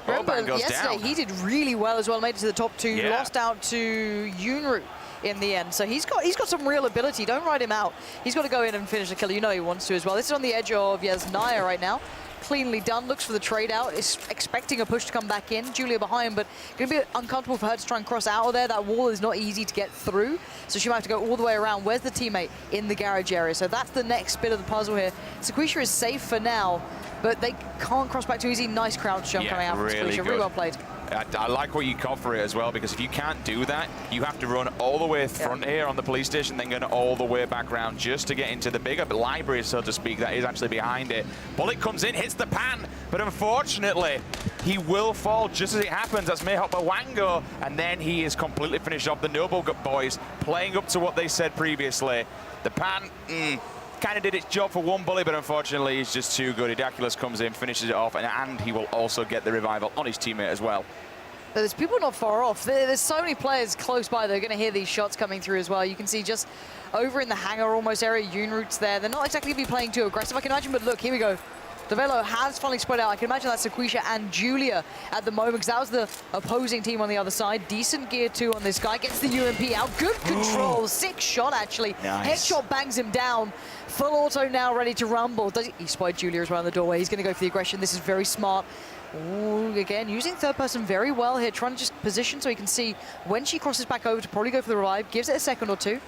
Remember, goes yesterday down. he did really well as well, made it to the top 2, Yeah. lost out to Yunru in the end. So he's got some real ability. Don't ride him out. He's got to go in and finish the kill. You know he wants to as well. This is on the edge of Naya right now. Cleanly done, looks for the trade out, is expecting a push to come back in. Julia behind, but going to be uncomfortable for her to try and cross out of there. That wall is not easy to get through, so she might have to go all the way around. Where's the teammate? In the garage area. So that's the next bit of the puzzle here. Squisha is safe for now, but they can't cross back too easy. Nice crouch jump coming out from really Squisha. good. Really well played. I like what you caught for it as well, because if you can't do that, you have to run all the way front here on the police station, then go all the way back around just to get into the bigger library, so to speak, that is actually behind it. Bullet comes in, hits the pan, but unfortunately, he will fall just as it happens. That's Mayhop Wango, and then he is completely finished off. The Noble boys playing up to what they said previously. The pan, kind of did its job for one bullet, but unfortunately he's just too good. Idaculus comes in, finishes it off, and he will also get the revival on his teammate as well. But there's people not far off. There's so many players close by. They're going to hear these shots coming through as well. You can see just over in the hangar almost area, Yunru's there. They're not exactly going to be playing too aggressive, I can imagine, but look, here we go. Develo has finally spread out. I can imagine that's Sequisha and Julia at the moment, because that was the opposing team on the other side. Decent gear too on this guy. Gets the UMP out. Good control. Sick shot, actually. Nice. Headshot bangs him down. Full auto now, ready to rumble. He spotted Julia as well in the doorway. He's going to go for the aggression. This is very smart. Ooh, again, using third person very well here, trying to just position so he can see when she crosses back over to probably go for the revive. Gives it a second or 2.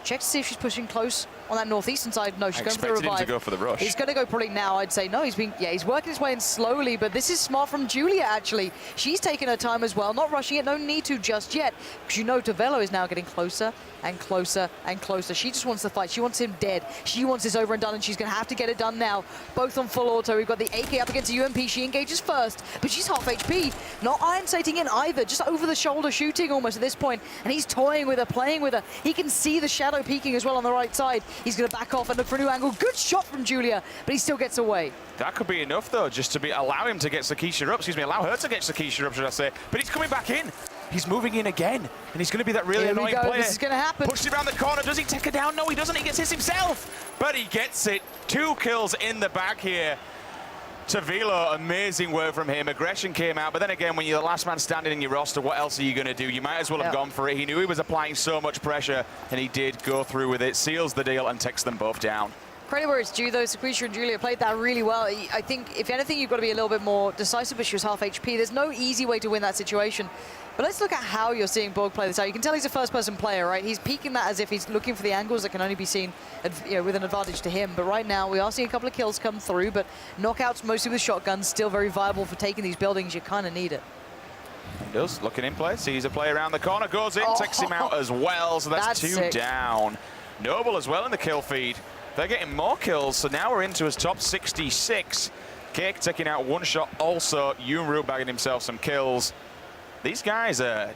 Check to see if she's pushing close on that northeastern side. No, she's going for the revive. Him to go for the rush. He's going to go probably now, I'd say. No, he's working his way in slowly, but this is smart from Julia, actually. She's taking her time as well, not rushing it, no need to just yet, because you know Develo is now getting closer and closer and closer. She just wants the fight. She wants him dead. She wants this over and done, and she's going to have to get it done now. Both on full auto. We've got the AK up against the UMP. She engages first, but she's half HP. Not iron sighting in either, just over the shoulder shooting almost at this point, and he's toying with her, playing with her. He can see the shadow peeking as well on the right side. He's going to back off and look for a new angle. Good shot from Julia, but he still gets away. That could be enough, though, just to allow him to get Sakisha up. Excuse me, allow her to get Sakisha up, should I say. But he's coming back in. He's moving in again, and he's going to be that really annoying player. This is going to happen. Pushes around the corner. Does he take her down? No, he doesn't. He gets hit himself. But he gets it. 2 kills in the back here. Tavilo, amazing work from him. Aggression came out, but then again, when you're the last man standing in your roster, what else are you going to do? You might as well have gone for it. He knew he was applying so much pressure, and he did go through with it, seals the deal, and takes them both down. Credit where it's due, though. Sequisha and Julia played that really well. I think, if anything, you've got to be a little bit more decisive, but she was half HP. There's no easy way to win that situation. But let's look at how you're seeing Borg play this out. You can tell he's a first-person player, right? He's peeking that as if he's looking for the angles that can only be seen with an advantage to him. But right now, we are seeing a couple of kills come through, but knockouts mostly with shotguns, still very viable for taking these buildings. You kind of need it. He does, looking in place, sees a player around the corner, goes in, takes him out as well, so that's 2 sick. down. Noble as well in the kill feed. They're getting more kills, so now we're into his top 66. Cake taking out 1 shot, also Yunru bagging himself some kills. These guys are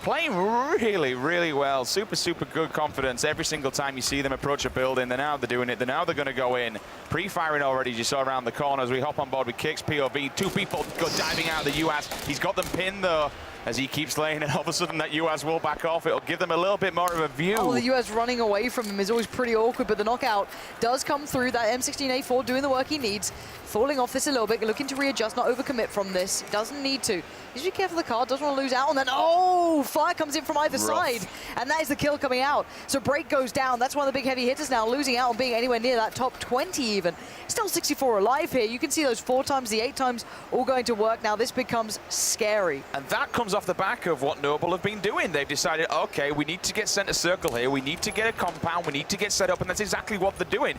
playing really, really well. Super, super good confidence every single time you see them approach a building. Now they're doing it. Now they're going to go in. Pre-firing already, as you saw around the corner as we hop on board with Cake's POV. 2 people go diving out of the UAS. He's got them pinned, though, as he keeps laying, and all of a sudden that UAS will back off. It'll give them a little bit more of a view. Oh, the US running away from him is always pretty awkward, but the knockout does come through. That M16A4 doing the work he needs. Falling off this a little bit, looking to readjust, not overcommit from this. Doesn't need to. Just be careful of the car, doesn't want to lose out on that. Oh, fire comes in from either side, and that is the kill coming out. So break goes down. That's one of the big heavy hitters now, losing out on being anywhere near that top 20 even. even. Still 64 alive here. You can see those 4 times, the 8 times all going to work. Now this becomes scary. And that comes off the back of what Noble have been doing. They've decided, okay, we need to get center circle here. We need to get a compound. We need to get set up, and that's exactly what they're doing.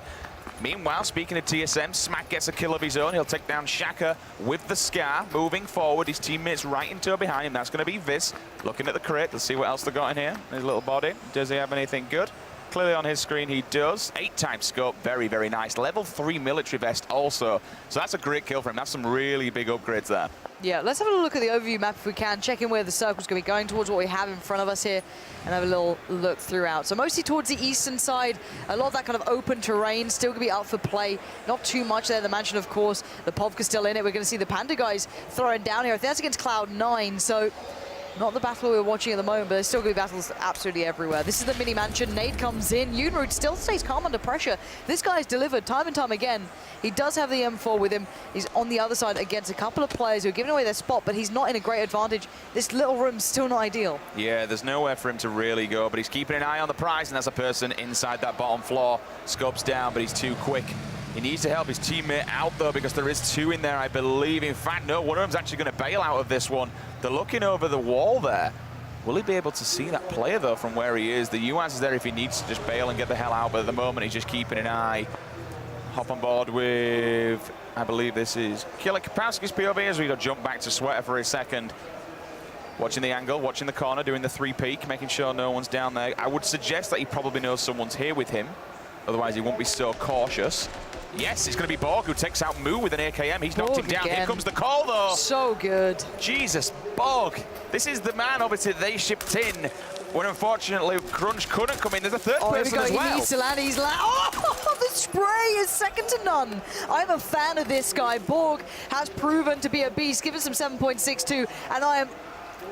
Meanwhile, speaking of TSM, Smack gets a kill of his own. He'll take down Shaka with the Scar. Moving forward, his teammates right in tow behind him. That's going to be Vis. Looking at the crit. Let's see what else they got in here. His little body. Does he have anything good? Clearly on his screen he does. 8 times scope. Very, very nice. Level 3 military vest also. So that's a great kill for him. That's some really big upgrades there. Yeah, let's have a look at the overview map if we can, check in where the circle's going to be going towards what we have in front of us here, and have a little look throughout. So mostly towards the eastern side, a lot of that kind of open terrain still going to be up for play. Not too much there. The mansion, of course, the Povka's still in it. We're going to see the Panda guys throwing down here. I think that's against Cloud9, so not the battle we're watching at the moment, but there's still going to be battles absolutely everywhere. This is the mini mansion. Nade comes in. Yoonroot still stays calm under pressure. This guy's delivered time and time again. He does have the M4 with him. He's on the other side against a couple of players who are giving away their spot, but he's not in a great advantage. This little room's still not ideal. Yeah, there's nowhere for him to really go, but he's keeping an eye on the prize, and that's a person inside that bottom floor. Scopes down, but he's too quick. He needs to help his teammate out, though, because there is 2 in there, I believe. In fact, no, one of them's actually going to bail out of this one. They're looking over the wall there. Will he be able to see that player, though, from where he is? The UAS is there if he needs to just bail and get the hell out, but at the moment, he's just keeping an eye. Hop on board with, I believe this is Killer Kapowski's POV, as we got jump back to Sweater for a second. Watching the angle, watching the corner, doing the 3-peek, making sure no one's down there. I would suggest that he probably knows someone's here with him. Otherwise, he won't be so cautious. Yes, it's going to be Borg who takes out Moo with an AKM. He's knocked him down. Again. Here comes the call, though. So good. Jesus, Borg. This is the man, obviously, they shipped in when, unfortunately, Crunch couldn't come in. There's a third person as well. He needs to land. He's oh, the spray is second to none. I'm a fan of this guy. Borg has proven to be a beast. Give us some 7.62, and I am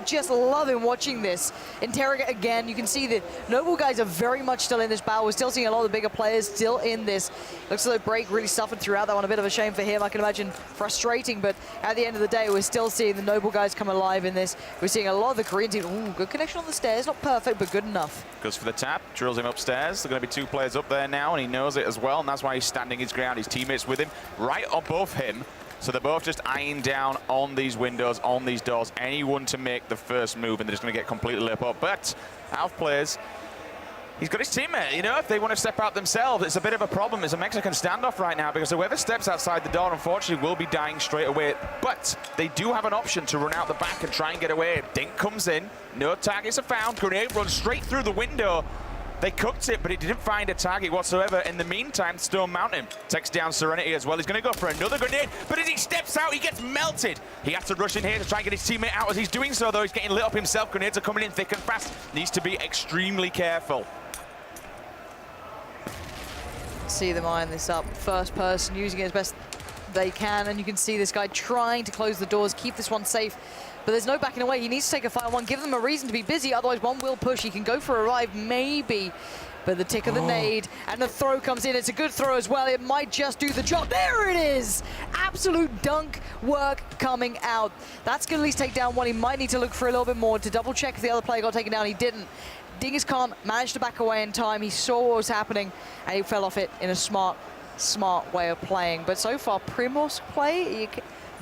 just loving watching this. Interrogate again. You can see the Noble guys are very much still in this battle. We're still seeing a lot of the bigger players still in this. Looks like Break really suffered throughout that one. A bit of a shame for him. I can imagine frustrating, but at the end of the day, we're still seeing the Noble guys come alive in this. We're seeing a lot of the Korean team. Ooh, good connection on the stairs. Not perfect, but good enough. Goes for the tap, drills him upstairs. There are going to be 2 players up there now, and he knows it as well, and that's why he's standing his ground. His teammates with him, right above him. So they're both just eyeing down on these windows, on these doors. Anyone to make the first move, and they're just going to get completely lit up. But Alf plays. He's got his teammate. You know, if they want to step out themselves, it's a bit of a problem. It's a Mexican standoff right now, because whoever steps outside the door, unfortunately, will be dying straight away. But they do have an option to run out the back and try and get away. Dink comes in. No targets are found. Grenade runs straight through the window. They cooked it, but it didn't find a target whatsoever. In the meantime, Stone Mountain takes down Serenity as well. He's going to go for another grenade, but as he steps out, he gets melted. He has to rush in here to try and get his teammate out. As he's doing so, though, he's getting lit up himself. Grenades are coming in thick and fast. Needs to be extremely careful. See them eyeing this up. First person using it as best they can, and you can see this guy trying to close the doors, keep this one safe. But there's no backing away. He needs to take a fight one, give them a reason to be busy, otherwise one will push. He can go for a revive, maybe. But the tick of the nade, and the throw comes in. It's a good throw as well. It might just do the job. There it is! Absolute dunk work coming out. That's going to at least take down one. He might need to look for a little bit more to double check if the other player got taken down. He didn't. Dingus Khan managed to back away in time. He saw what was happening, and he fell off it in a smart way of playing. But so far, Primos play,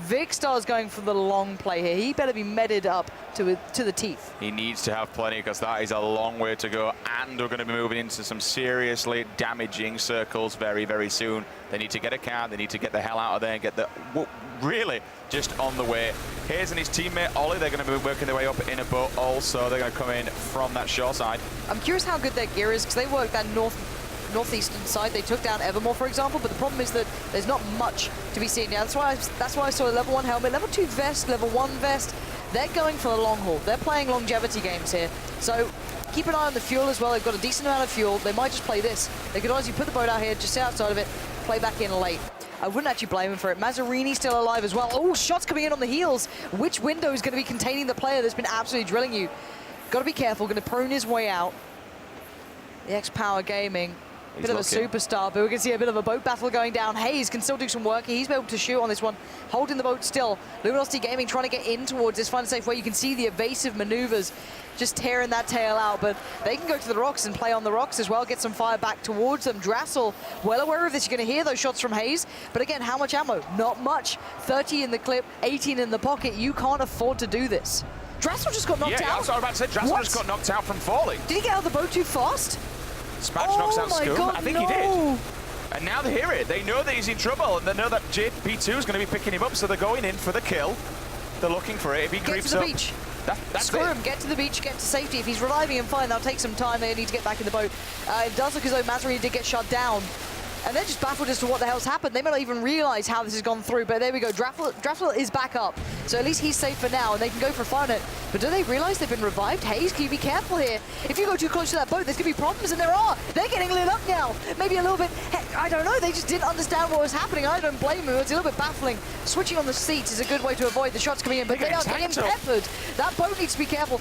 Vicstar's going for the long play here. He better be meted up to the teeth. He needs to have plenty, because that is a long way to go, and we're going to be moving into some seriously damaging circles very, very soon. They need to get a car. They need to get the hell out of there and get the... really just on the way. Hayes and his teammate Ollie, they're going to be working their way up in a boat also. They're going to come in from that shore side. I'm curious how good their gear is, because they work that northeastern side. They took down Evermore, for example, but the problem is that there's not much to be seen. Yeah, that's why I saw a level 1 helmet, level 2 vest, level 1 vest. They're going for the long haul. They're playing longevity games here. So keep an eye on the fuel as well. They've got a decent amount of fuel. They might just play this. They could honestly put the boat out here, just sit outside of it, play back in late. I wouldn't actually blame him for it. Mazzarini still alive as well. Oh, shots coming in on the heels. Which window is going to be containing the player that's been absolutely drilling you? Got to be careful. Going to prone his way out. The X-Power Gaming Bit of a superstar, but we can see a bit of a boat battle going down. Hayes can still do some work. He's able to shoot on this one, holding the boat still. Luminosity Gaming trying to get in towards this fun safe way. You can see the evasive maneuvers just tearing that tail out, but they can go to the rocks and play on the rocks as well, get some fire back towards them. Drassel, well aware of this. You're going to hear those shots from Hayes, but again, how much ammo? Not much. 30 in the clip, 18 in the pocket. You can't afford to do this. Drassel just got knocked out. Yeah, that's what I was about to say. Drassel just got knocked out from falling. Did he get out of the boat too fast? Spadge knocks out Scum. God, I think he did. And now they hear it. They know that he's in trouble, and they know that JP2 is going to be picking him up, so they're going in for the kill. They're looking for it. If he creeps up... Get to the beach. That's Screw it. him, get to the beach, get to safety. If he's reviving him, fine, that'll take some time. They need to get back in the boat. It does look as though Mazarine did get shot down. And they're just baffled as to what the hell's happened. They may not even realize how this has gone through, but there we go. Draffel is back up. So at least he's safe for now, and they can go for a fire net. But do they realize they've been revived? Hayes, can you be careful here? If you go too close to that boat, there's going to be problems, and there are. They're getting lit up now. Maybe a little bit, I don't know, they just didn't understand what was happening. I don't blame them. It's a little bit baffling. Switching on the seats is a good way to avoid the shots coming in, but they are getting peppered. That boat needs to be careful.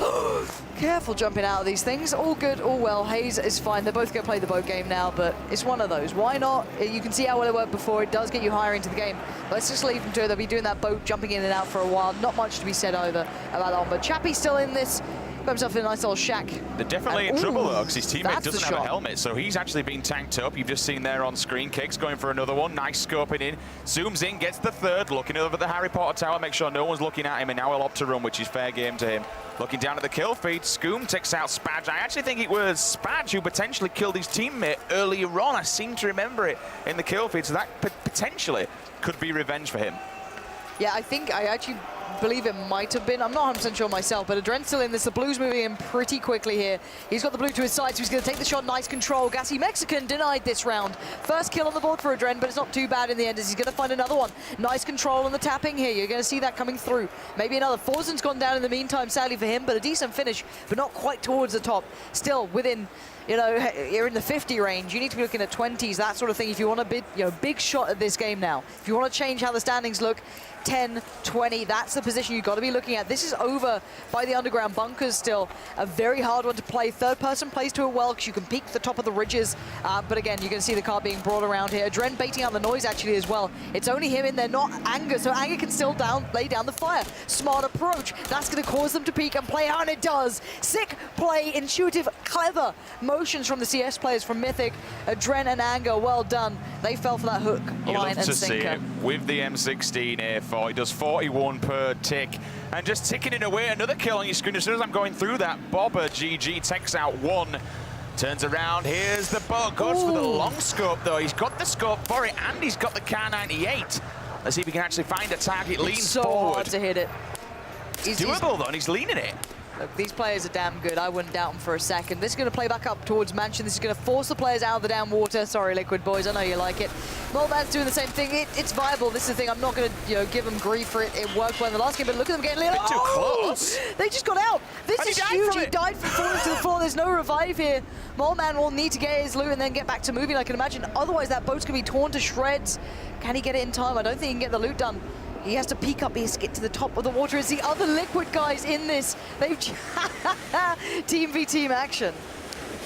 Careful jumping out of these things. All good, all well. Hayes is fine. They're both going to play the boat game now, but it's one of those. Why not? You can see how well it worked before. It does get you higher into the game. Let's just leave them to it. They'll be doing that boat, jumping in and out for a while. Not much to be said either about that one, but Chappie's still in this. Got himself in a nice little shack. They're definitely in trouble though, because his teammate doesn't have shot. a helmet, so he's actually being tanked up. You've just seen there on screen. Kicks going for another one. Nice scoping in. Zooms in, gets the third, looking over at the Harry Potter tower, make sure no one's looking at him, and now he'll opt to run, which is fair game to him. Looking down at the kill feed, Scoom takes out Spadge. I actually think it was Spadge who potentially killed his teammate earlier on. I seem to remember it in the kill feed, so that potentially could be revenge for him. Yeah, I actually believe it might have been. I'm not 100% sure myself, but Adren's still in this. The Blue's moving in pretty quickly here. He's got the Blue to his side, so he's going to take the shot. Nice control. Gassy Mexican denied this round. First kill on the board for Adren, but it's not too bad in the end as he's going to find another one. Nice control on the tapping here. You're going to see that coming through. Maybe another. Forzen's gone down in the meantime, sadly for him, but a decent finish, but not quite towards the top. Still within, you know, you're in the 50 range. You need to be looking at 20s, that sort of thing, if you want a big shot at this game now. If you want to change how the standings look, 10, 20, that's the position you've got to be looking at. This is over by the underground bunkers still. A very hard one to play. Third person plays to it well because you can peek the top of the ridges. But again, you can see the car being brought around here. Adren baiting out the noise actually as well. It's only him in there, not Anger. So Anger can still lay down the fire. Smart approach. That's going to cause them to peek and play out, and it does. Sick play, intuitive, clever motions from the CS players from Mythic. Adren and Anger, well done. They fell for that hook, line, and sinker. See it with the M16 A4. He does 41 per tick, and just ticking it away. Another kill on your screen. As soon as I'm going through that, Bobber GG takes out one. Turns around, here's the ball. Goes for the long scope though. He's got the scope for it, and he's got the Kar 98. Let's see if he can actually find a target. Leans so forward. Hard to hit it. It's doable though, and he's leaning it. Look, these players are damn good. I wouldn't doubt them for a second. This is going to play back up towards Mansion. This is going to force the players out of the damn water. Sorry, Liquid boys. I know you like it. Molman's doing the same thing. It's viable. This is the thing. I'm not going to, give them grief for it. It worked well in the last game, but look at them getting lit up. Too close. They just got out. This is huge. He died from falling to the floor. There's no revive here. Molman will need to get his loot and then get back to moving, I can imagine. Otherwise, that boat's going to be torn to shreds. Can he get it in time? I don't think he can get the loot done. He has to peek up, he has to get to the top of the water. As the other Liquid guys in this, they've team v team action.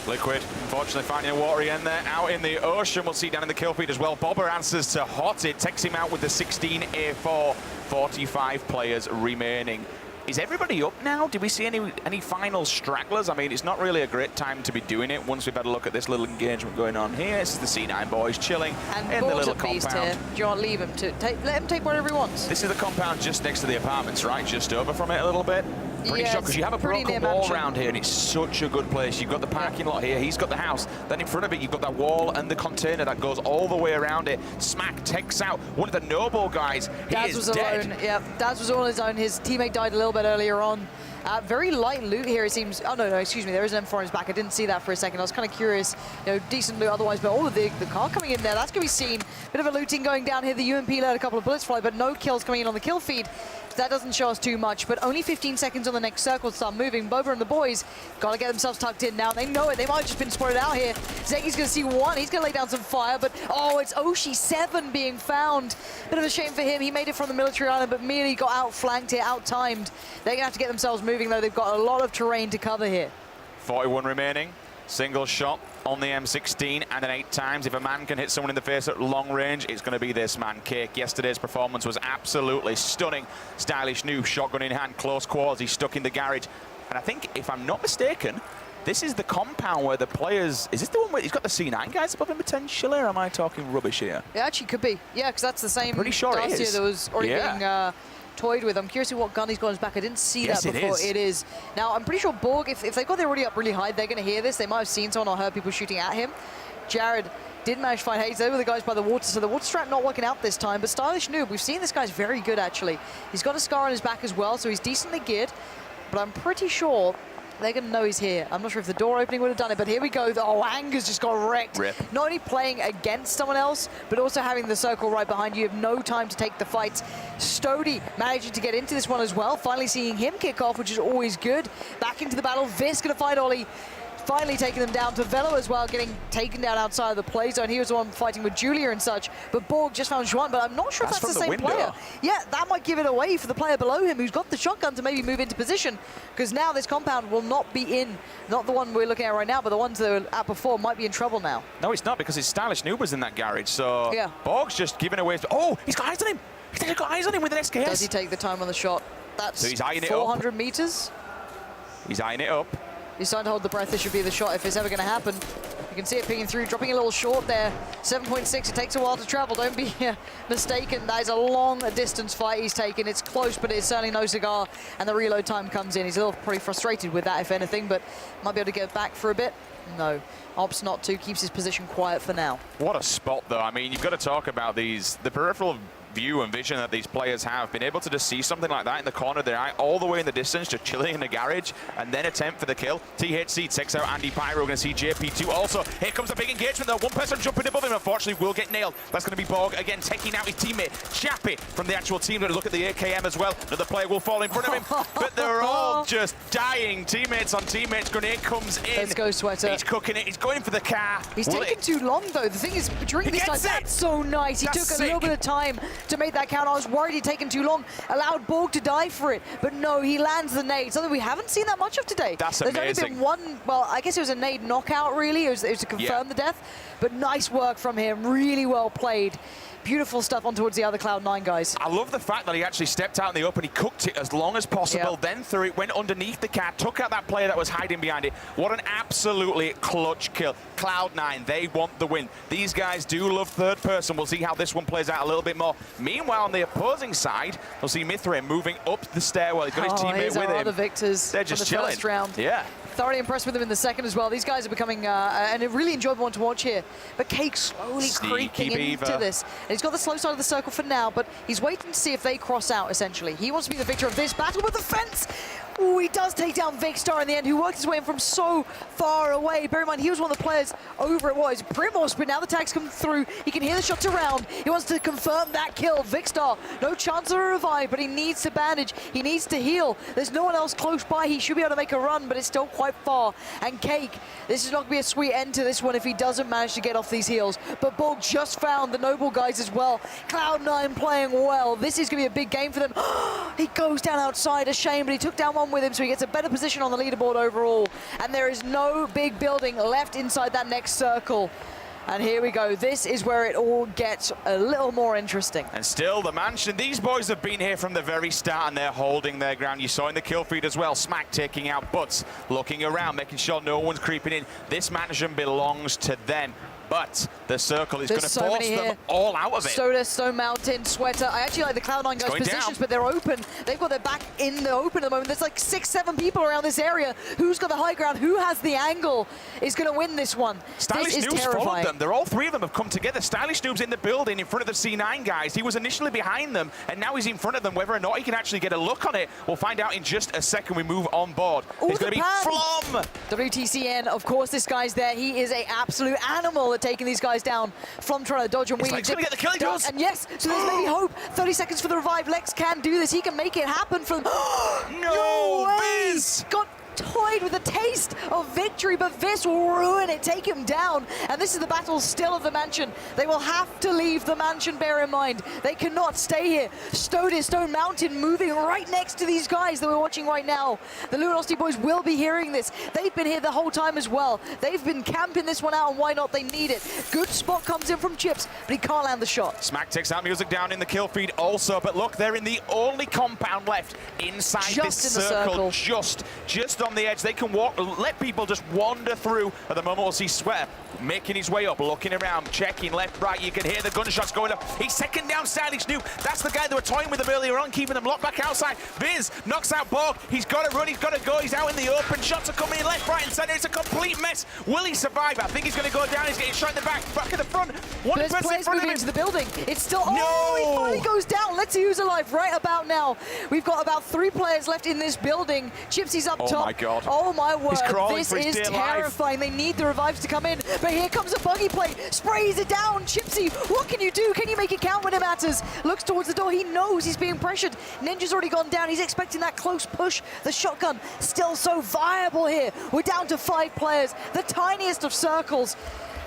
Liquid, unfortunately, finding a watery end there. Out in the ocean, we'll see down in the kill feed as well. Bobber answers to Hot. It takes him out with the 16 A4. 45 players remaining. Is everybody up now? Did we see any final stragglers? I mean, it's not really a great time to be doing it once we've had a look at this little engagement going on here. This is the C9 boys chilling and in the little compound. Here. Do you want to leave him to let him take whatever he wants? This is the compound just next to the apartments, right? Just over from it a little bit. Pretty shocked because you have a broken wall around here, and it's such a good place. You've got the parking lot here, he's got the house. Then in front of it, you've got that wall and the container that goes all the way around it. Smack takes out one of the Noble guys. Daz was alone. Yeah, Daz was all on his own. His teammate died a little bit earlier on. Very light loot here, it seems. Oh, no, excuse me. There is an M4 on his back. I didn't see that for a second. I was kind of curious. Decent loot otherwise, but all of the car coming in there, that's going to be seen. Bit of a looting going down here. The UMP let a couple of bullets fly, but no kills coming in on the kill feed. That doesn't show us too much, but only 15 seconds on the next circle to start moving. Boba and the boys got to get themselves tucked in now. They know it. They might have just been spotted out here. Zeki's going to see one. He's going to lay down some fire, but oh, it's Oshi 7 being found. Bit of a shame for him. He made it from the military island, but merely got outflanked here, out-timed. They're going to have to get themselves moving, though. They've got a lot of terrain to cover here. 41 remaining. Single shot on the M16 and then 8 times. If a man can hit someone in the face at long range, it's going to be this man, Cake. Yesterday's performance was absolutely stunning. Stylish Noob, shotgun in hand, close quarters. He's stuck in the garage. And I think, if I'm not mistaken, this is the compound where the players... Is this the one where he's got the C9 guys above him potentially, or am I talking rubbish here? It actually could be. Yeah, because that's the same Pretty sure it is. that was already being toyed with. I'm curious to what gun he's got on his back. I didn't see that before. It is. Now, I'm pretty sure Borg, if they've got their already up really high, they're going to hear this. They might have seen someone or heard people shooting at him. Jared did manage to find Hayes. They were the guys by the water, so the water strap not working out this time. But Stylish Noob, we've seen this guy's very good, actually. He's got a scar on his back as well, so he's decently geared. But I'm pretty sure they're going to know he's here. I'm not sure if the door opening would have done it, but here we go. Oh, Anger's just got wrecked. Rip. Not only playing against someone else, but also having the circle right behind you. You have no time to take the fights. Stody managing to get into this one as well. Finally seeing him kick off, which is always good. Back into the battle. Vis going to find Ollie. Finally taking them down. to Velo as well, getting taken down outside of the play zone. He was the one fighting with Julia and such. But Borg just found Juan, but I'm not sure if that's the same player. Yeah, that might give it away for the player below him who's got the shotgun to maybe move into position. Because now this compound will not be in, not the one we're looking at right now, but the ones that were at before might be in trouble now. No, it's not, because his Stylish Noob was in that garage. So yeah. Borg's just giving away. Oh, he's got eyes on him. He's got eyes on him with an SKS. Does he take the time on the shot? That's so he's eyeing 400 meters. He's eyeing it up. He's starting to hold the breath. This should be the shot if it's ever going to happen. You can see it pinging through, dropping a little short there. 7.6, it takes a while to travel. Don't be mistaken. That is a long distance fight he's taken. It's close, but it's certainly no cigar. And the reload time comes in. He's a little pretty frustrated with that, if anything, but might be able to get back for a bit. No. Opts not to, keeps his position quiet for now. What a spot, though. I mean, you've got to talk about the peripheral view and vision that these players have. Been able to just see something like that in the corner of their eye, all the way in the distance, just chilling in the garage, and then attempt for the kill. THC takes out Andy Pyro. We're going to see JP2 also. Here comes a big engagement, though. One person jumping above him, unfortunately, will get nailed. That's going to be Borg, again, taking out his teammate, Chappie, from the actual team. Look at the AKM as well. Another player will fall in front of him, but they're all just dying. Teammates on teammates. Grenade comes in. Let's go, Sweater. He's cooking it. He's going for the car. He's taking too long, though. The thing is, during this time, that's so nice. He took a little bit of time to make that count. I was worried he'd taken too long, allowed Borg to die for it, but no, he lands the nade, something we haven't seen that much of today. That's amazing. There's only been one, well, I guess it was a nade knockout, really. It was to confirm the death, but nice work from him, really well played. Beautiful stuff on towards the other Cloud9 guys. I love the fact that he actually stepped out in the open. He cooked it as long as possible, then threw it, went underneath the car, took out that player that was hiding behind it. What an absolutely clutch kill. Cloud9, they want the win. These guys do love third person. We'll see how this one plays out a little bit more. Meanwhile, on the opposing side, we'll see Mithra moving up the stairwell. He's got his teammate with him. Other victors. They're just chilling. First round. Yeah. Thoroughly impressed with them in the second as well. These guys are becoming a really enjoyable one to watch here. But Cake slowly creeping into this. And he's got the slow side of the circle for now, but he's waiting to see if they cross out, essentially. He wants to be the victor of this battle with the fence. Ooh, he does take down Vicstar in the end, who worked his way in from so far away. Bear in mind, he was one of the players over at what is Primos, but now the tags come through. He can hear the shots around. He wants to confirm that kill. Vicstar, no chance of a revive, but he needs to bandage. He needs to heal. There's no one else close by. He should be able to make a run, but it's still quite far. And Cake, this is not going to be a sweet end to this one if he doesn't manage to get off these heals. But Borg just found the Noble guys as well. Cloud9 playing well. This is going to be a big game for them. He goes down outside, a shame, but he took down one with him, so he gets a better position on the leaderboard overall. And there is no big building left inside that next circle. And here we go. This is where it all gets a little more interesting. And still the mansion. These boys have been here from the very start, and they're holding their ground. You saw in the kill feed as well. Smack taking out Butts, looking around, making sure no one's creeping in. This mansion belongs to them. But the circle is going to force them all out of it. Soda, Stone Mountain, Sweater. I actually like the Cloud9 guys' positions, but they're open. They've got their back in the open at the moment. There's like 6, 7 people around this area. Who's got the high ground? Who has the angle is going to win this one. Stylish Noob's followed them. They're all three of them have come together. Stylish Noob's in the building in front of the C9 guys. He was initially behind them, and now he's in front of them. Whether or not he can actually get a look on it, we'll find out in just a second. We move on board. It's going to be Flom. WTCN, of course, this guy's there. He is an absolute animal at taking these guys down. Flom trying to dodge and weave. He's going to get the kill. He does. And yes, so there's maybe hope. 30 seconds for the revive. Lex can do this. He can make it happen for them. No, Biz! Got toyed with a taste of victory, but Vis will ruin it, take him down. And this is the battle still of the mansion. They will have to leave the mansion, bear in mind. They cannot stay here. Stone Mountain moving right next to these guys that we're watching right now. The Luminosity boys will be hearing this. They've been here the whole time as well. They've been camping this one out, and why not? They need it. Good spot comes in from Chips, but he can't land the shot. Smack takes that music down in the kill feed also, but look, they're in the only compound left inside this circle. Just on the edge. They can walk, let people just wander through. At the moment, we'll see Sweater making his way up, looking around, checking left, right. You can hear the gunshots going up. He's second down Stylish Noob. That's the guy that were toying with him earlier on, keeping them locked back outside. Viz knocks out Borg. He's got to run, he's got to go. He's out in the open. Shots are coming in left, right, and center. It's a complete mess. Will he survive? I think he's going to go down. He's getting shot in the back at the front. One There's person in players front of moving him. into the building. It's still, No! oh, he finally goes down. Let's see who's alive right about now. We've got about 3 players left in this building. Chipsy's up top. Oh my God. Oh my word. He's crawling This for his is dear life. terrifying. They need the revives to come in. But here comes a buggy play. Sprays it down. Chipsy, what can you do? Can you make it count when it matters? Looks towards the door. He knows he's being pressured. Ninja's already gone down. He's expecting that close push. The shotgun still so viable here. We're down to 5 players. The tiniest of circles.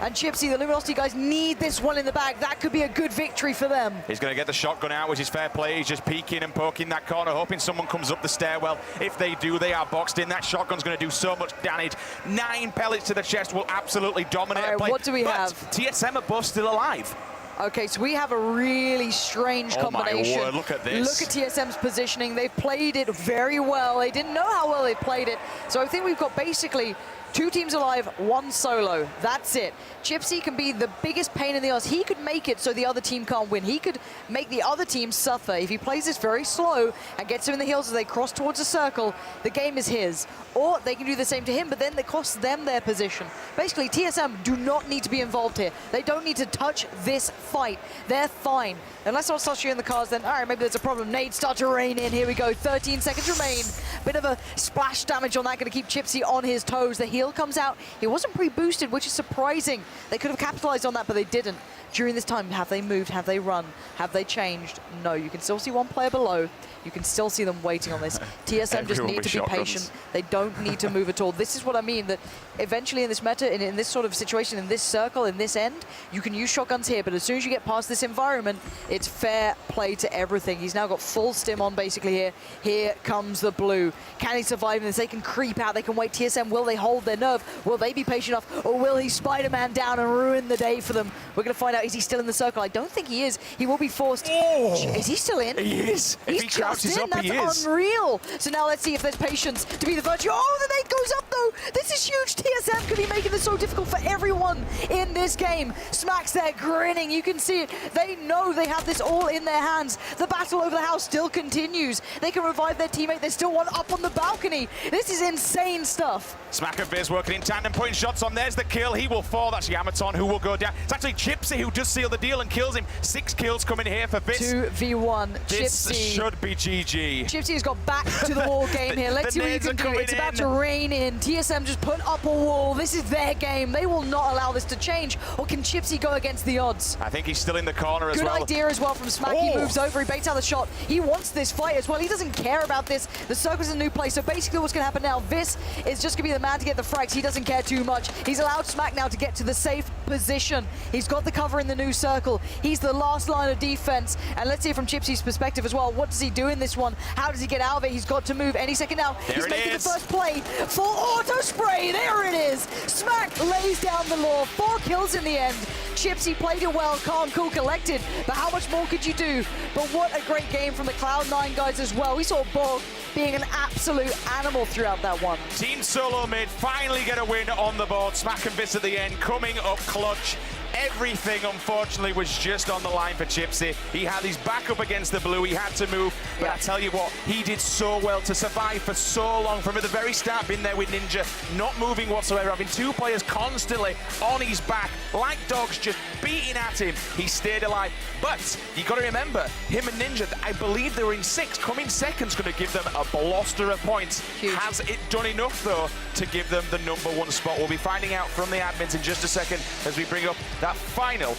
And Chipsy, the Luminosity guys need this one in the bag. That could be a good victory for them. He's going to get the shotgun out, which is fair play. He's just peeking and poking that corner, hoping someone comes up the stairwell. If they do, they are boxed in. That shotgun's going to do so much damage. 9 pellets to the chest will absolutely dominate a play. What do we have? TSM are both still alive. Okay, so we have a really strange combination. Oh my word, look at this. Look at TSM's positioning. They've played it very well. They didn't know how well they played it. So I think we've got basically 2 teams alive, 1 solo. That's it. Chipsy can be the biggest pain in the ass. He could make it so the other team can't win. He could make the other team suffer. If he plays this very slow and gets him in the heels as they cross towards a circle, the game is his. Or they can do the same to him, but then it costs them their position. Basically, TSM do not need to be involved here. They don't need to touch this fight. They're fine. Unless I start shooting the cars, then all right, maybe there's a problem. Nades start to rain in. Here we go. 13 seconds remain. Bit of a splash damage on that, going to keep Chipsy on his toes. The heal comes out. He wasn't pre-boosted, which is surprising. They could have capitalized on that, but they didn't. During this time, have they moved? Have they run? Have they changed? No, you can still see 1 player below. You can still see them waiting on this. TSM just need to be patient. They don't need to move at all. This is what I mean, that eventually in this meta, in this sort of situation, in this circle, in this end, you can use shotguns here, but as soon as you get past this environment, it's fair play to everything. He's now got full stim on basically here. Here comes the blue. Can he survive this? They can creep out, they can wait. TSM, will they hold their nerve? Will they be patient enough? Or will he Spider-Man down and ruin the day for them? We're going to find out, is he still in the circle? I don't think he is. He will be forced. Oh. Is he still in? He is. He's if he crouches up, he is. That's unreal. So now let's see if there's patience to be the virtue. Oh, the nade goes up though. This is huge. TSM could be making this so difficult for everyone in this game. Smack's there grinning. You can see it. They know they have this all in their hands. The battle over the house still continues. They can revive their teammate. There's still one up on the balcony. This is insane stuff. Smack and Viz working in tandem, putting shots on. There's the kill. He will fall. That's Yamaton who will go down. It's actually Chipsy who just sealed the deal and kills him. 6 kills coming here for Viz. 2v1. This Chipsy should be GG. Chipsy has got back to the wall game here. Let's see what you can do. It's about to rain in. TSM just put up a wall. This is their game. They will not allow this to change. Or can Chipsy go against the odds? I think he's still in the corner as well. Good idea as well from Smack. He moves over. He baits out the shot. He wants this fight as well. He doesn't care about this. The circle's a new place. So basically what's going to happen now, Vis is just going to be the man to get the frags. He doesn't care too much. He's allowed Smack now to get to the safe position. He's got the cover in the new circle. He's the last line of defense. And let's see from Chipsy's perspective as well. What does he do in this one? How does he get out of it? He's got to move any second now. He's making the first play for auto spray. There it is. Smack lays down the law. 4 kills in the end. Chipsy played it well, calm, cool, collected. But how much more could you do? But what a great game from the Cloud9 guys as well. We saw Borg being an absolute animal throughout that one. Team Solo Mid finally get a win on the board. Smack and Viz at the end, coming up clutch. Everything, unfortunately, was just on the line for Chipsy. He had his back up against the blue. He had to move. But I tell you what, he did so well to survive for so long. From at the very start, been there with Ninja, not moving whatsoever, having 2 players constantly on his back, like dogs, just beating at him. He stayed alive. But you got to remember, him and Ninja, I believe they were in 6. Coming second's going to give them a bluster of points. Huge. Has it done enough, though, to give them the #1 spot? We'll be finding out from the admins in just a second as we bring up that final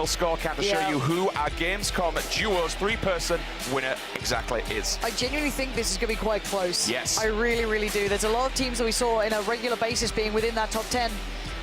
score count to show you who our Gamescom Duos 3-person winner exactly is. I genuinely think this is going to be quite close. Yes. I really, really do. There's a lot of teams that we saw in a regular basis being within that top 10.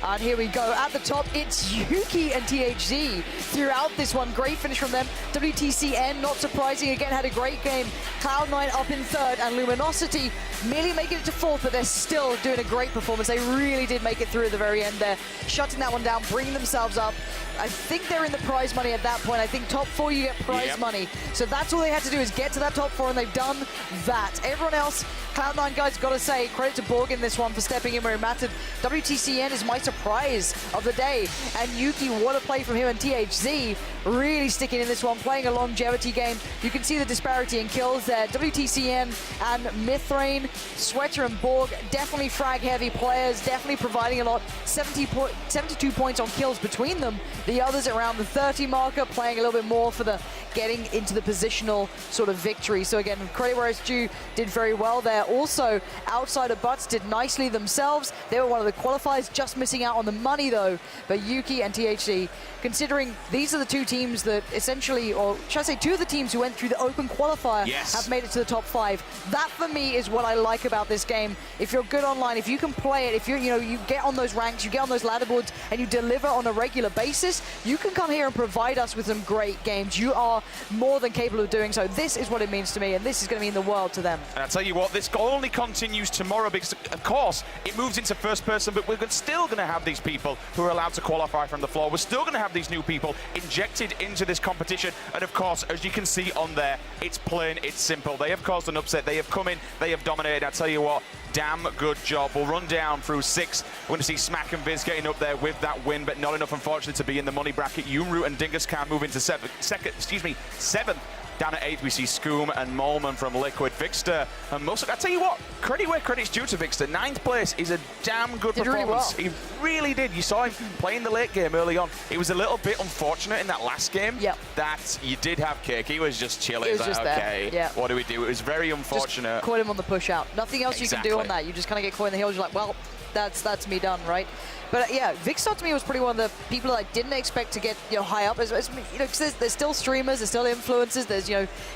And here we go. At the top, it's Yuki and THZ throughout this one. Great finish from them. WTCN, not surprising, again, had a great game. Cloud9 up in third, and Luminosity merely making it to fourth, but they're still doing a great performance. They really did make it through at the very end there, shutting that one down, bringing themselves up. I think they're in the prize money at that point. I think top 4, you get prize money. So that's all they had to do is get to that top 4, and they've done that. Everyone else, Cloud9 guys, got to say, credit to Borg in this one for stepping in where it mattered. WTCN is my surprise of the day. And Yuki, what a play from him, and THZ really sticking in this one, playing a longevity game. You can see the disparity in kills there. WTCN and Mythrain, Sweater and Borg, definitely frag-heavy players, definitely providing a lot. 72 points on kills between them. The others around the 30 marker, playing a little bit more for the getting into the positional sort of victory. So again, credit where it's due, did very well there. Also, Outsider Butts did nicely themselves. They were one of the qualifiers, just missing out on the money though. But Yuki and THC, considering these are the two teams that essentially, or should I say 2 of the teams who went through the open qualifier have made it to the top 5. That for me is what I like about this game. If you're good online, if you can play it, if you're, you get on those ranks, you get on those ladder boards, and you deliver on a regular basis, you can come here and provide us with some great games. You are more than capable of doing so. This is what it means to me, and this is going to mean the world to them. And I'll tell you what, this only continues tomorrow because, of course, it moves into first person, but we're still going to have these people who are allowed to qualify from the floor. We're still going to have these new people injected into this competition. And, of course, as you can see on there, it's plain, it's simple. They have caused an upset. They have come in. They have dominated. I'll tell you what, damn good job. We'll run down through 6. We're going to see Smack and Viz getting up there with that win, but not enough, unfortunately, to be in the money bracket. Yunru and Dingus Khan move into 7th. Down at 8th, we see Scoom and Molman from Liquid. Vikster and Musk. I tell you what, credit where credit's due to Vikster. 9th place is a damn good performance. Really well. He really did. You saw him playing the late game early on. It was a little bit unfortunate in that last game that you did have Cake. He was just chilling. He was just there. Okay, what do we do? It was very unfortunate. Just caught him on the push out. Nothing else you can do on that. You just kind of get caught in the heels. You're like, well, that's me done, right? But yeah, Vikster to me was probably one of the people that I didn't expect to get high up. Because there's still streamers, there's still influencers, there's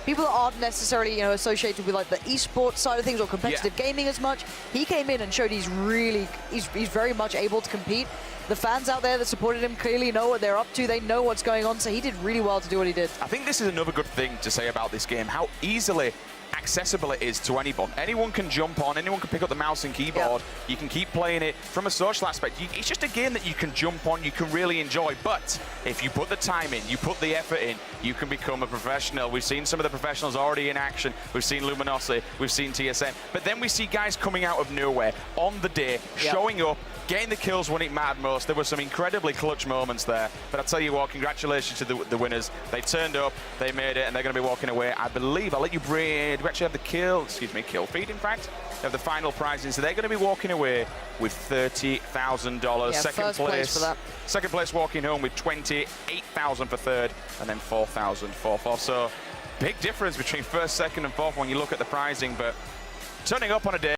people that aren't necessarily associated with like the esports side of things or competitive gaming as much. He came in and showed he's very much able to compete. The fans out there that supported him clearly know what they're up to. They know what's going on, so he did really well to do what he did. I think this is another good thing to say about this game, how easily accessible it is to anyone. Anyone can jump on, anyone can pick up the mouse and keyboard. You can keep playing it from a social aspect. It's just a game that you can jump on, you can really enjoy. But if you put the time in, you put the effort in, you can become a professional. We've seen some of the professionals already in action. We've seen Luminosity, we've seen TSM. But then we see guys coming out of nowhere on the day, showing up, getting the kills when it mattered most. There were some incredibly clutch moments there. But I'll tell you what, congratulations to the winners. They turned up, they made it, and they're going to be walking away. I believe, I'll let you bring, we actually have the kill feed, in fact. They have the final prizing, so they're going to be walking away with $30,000. Second place walking home with $28,000 for third, and then $4,000 for fourth. So big difference between first, second, and fourth when you look at the prizing, but turning up on a day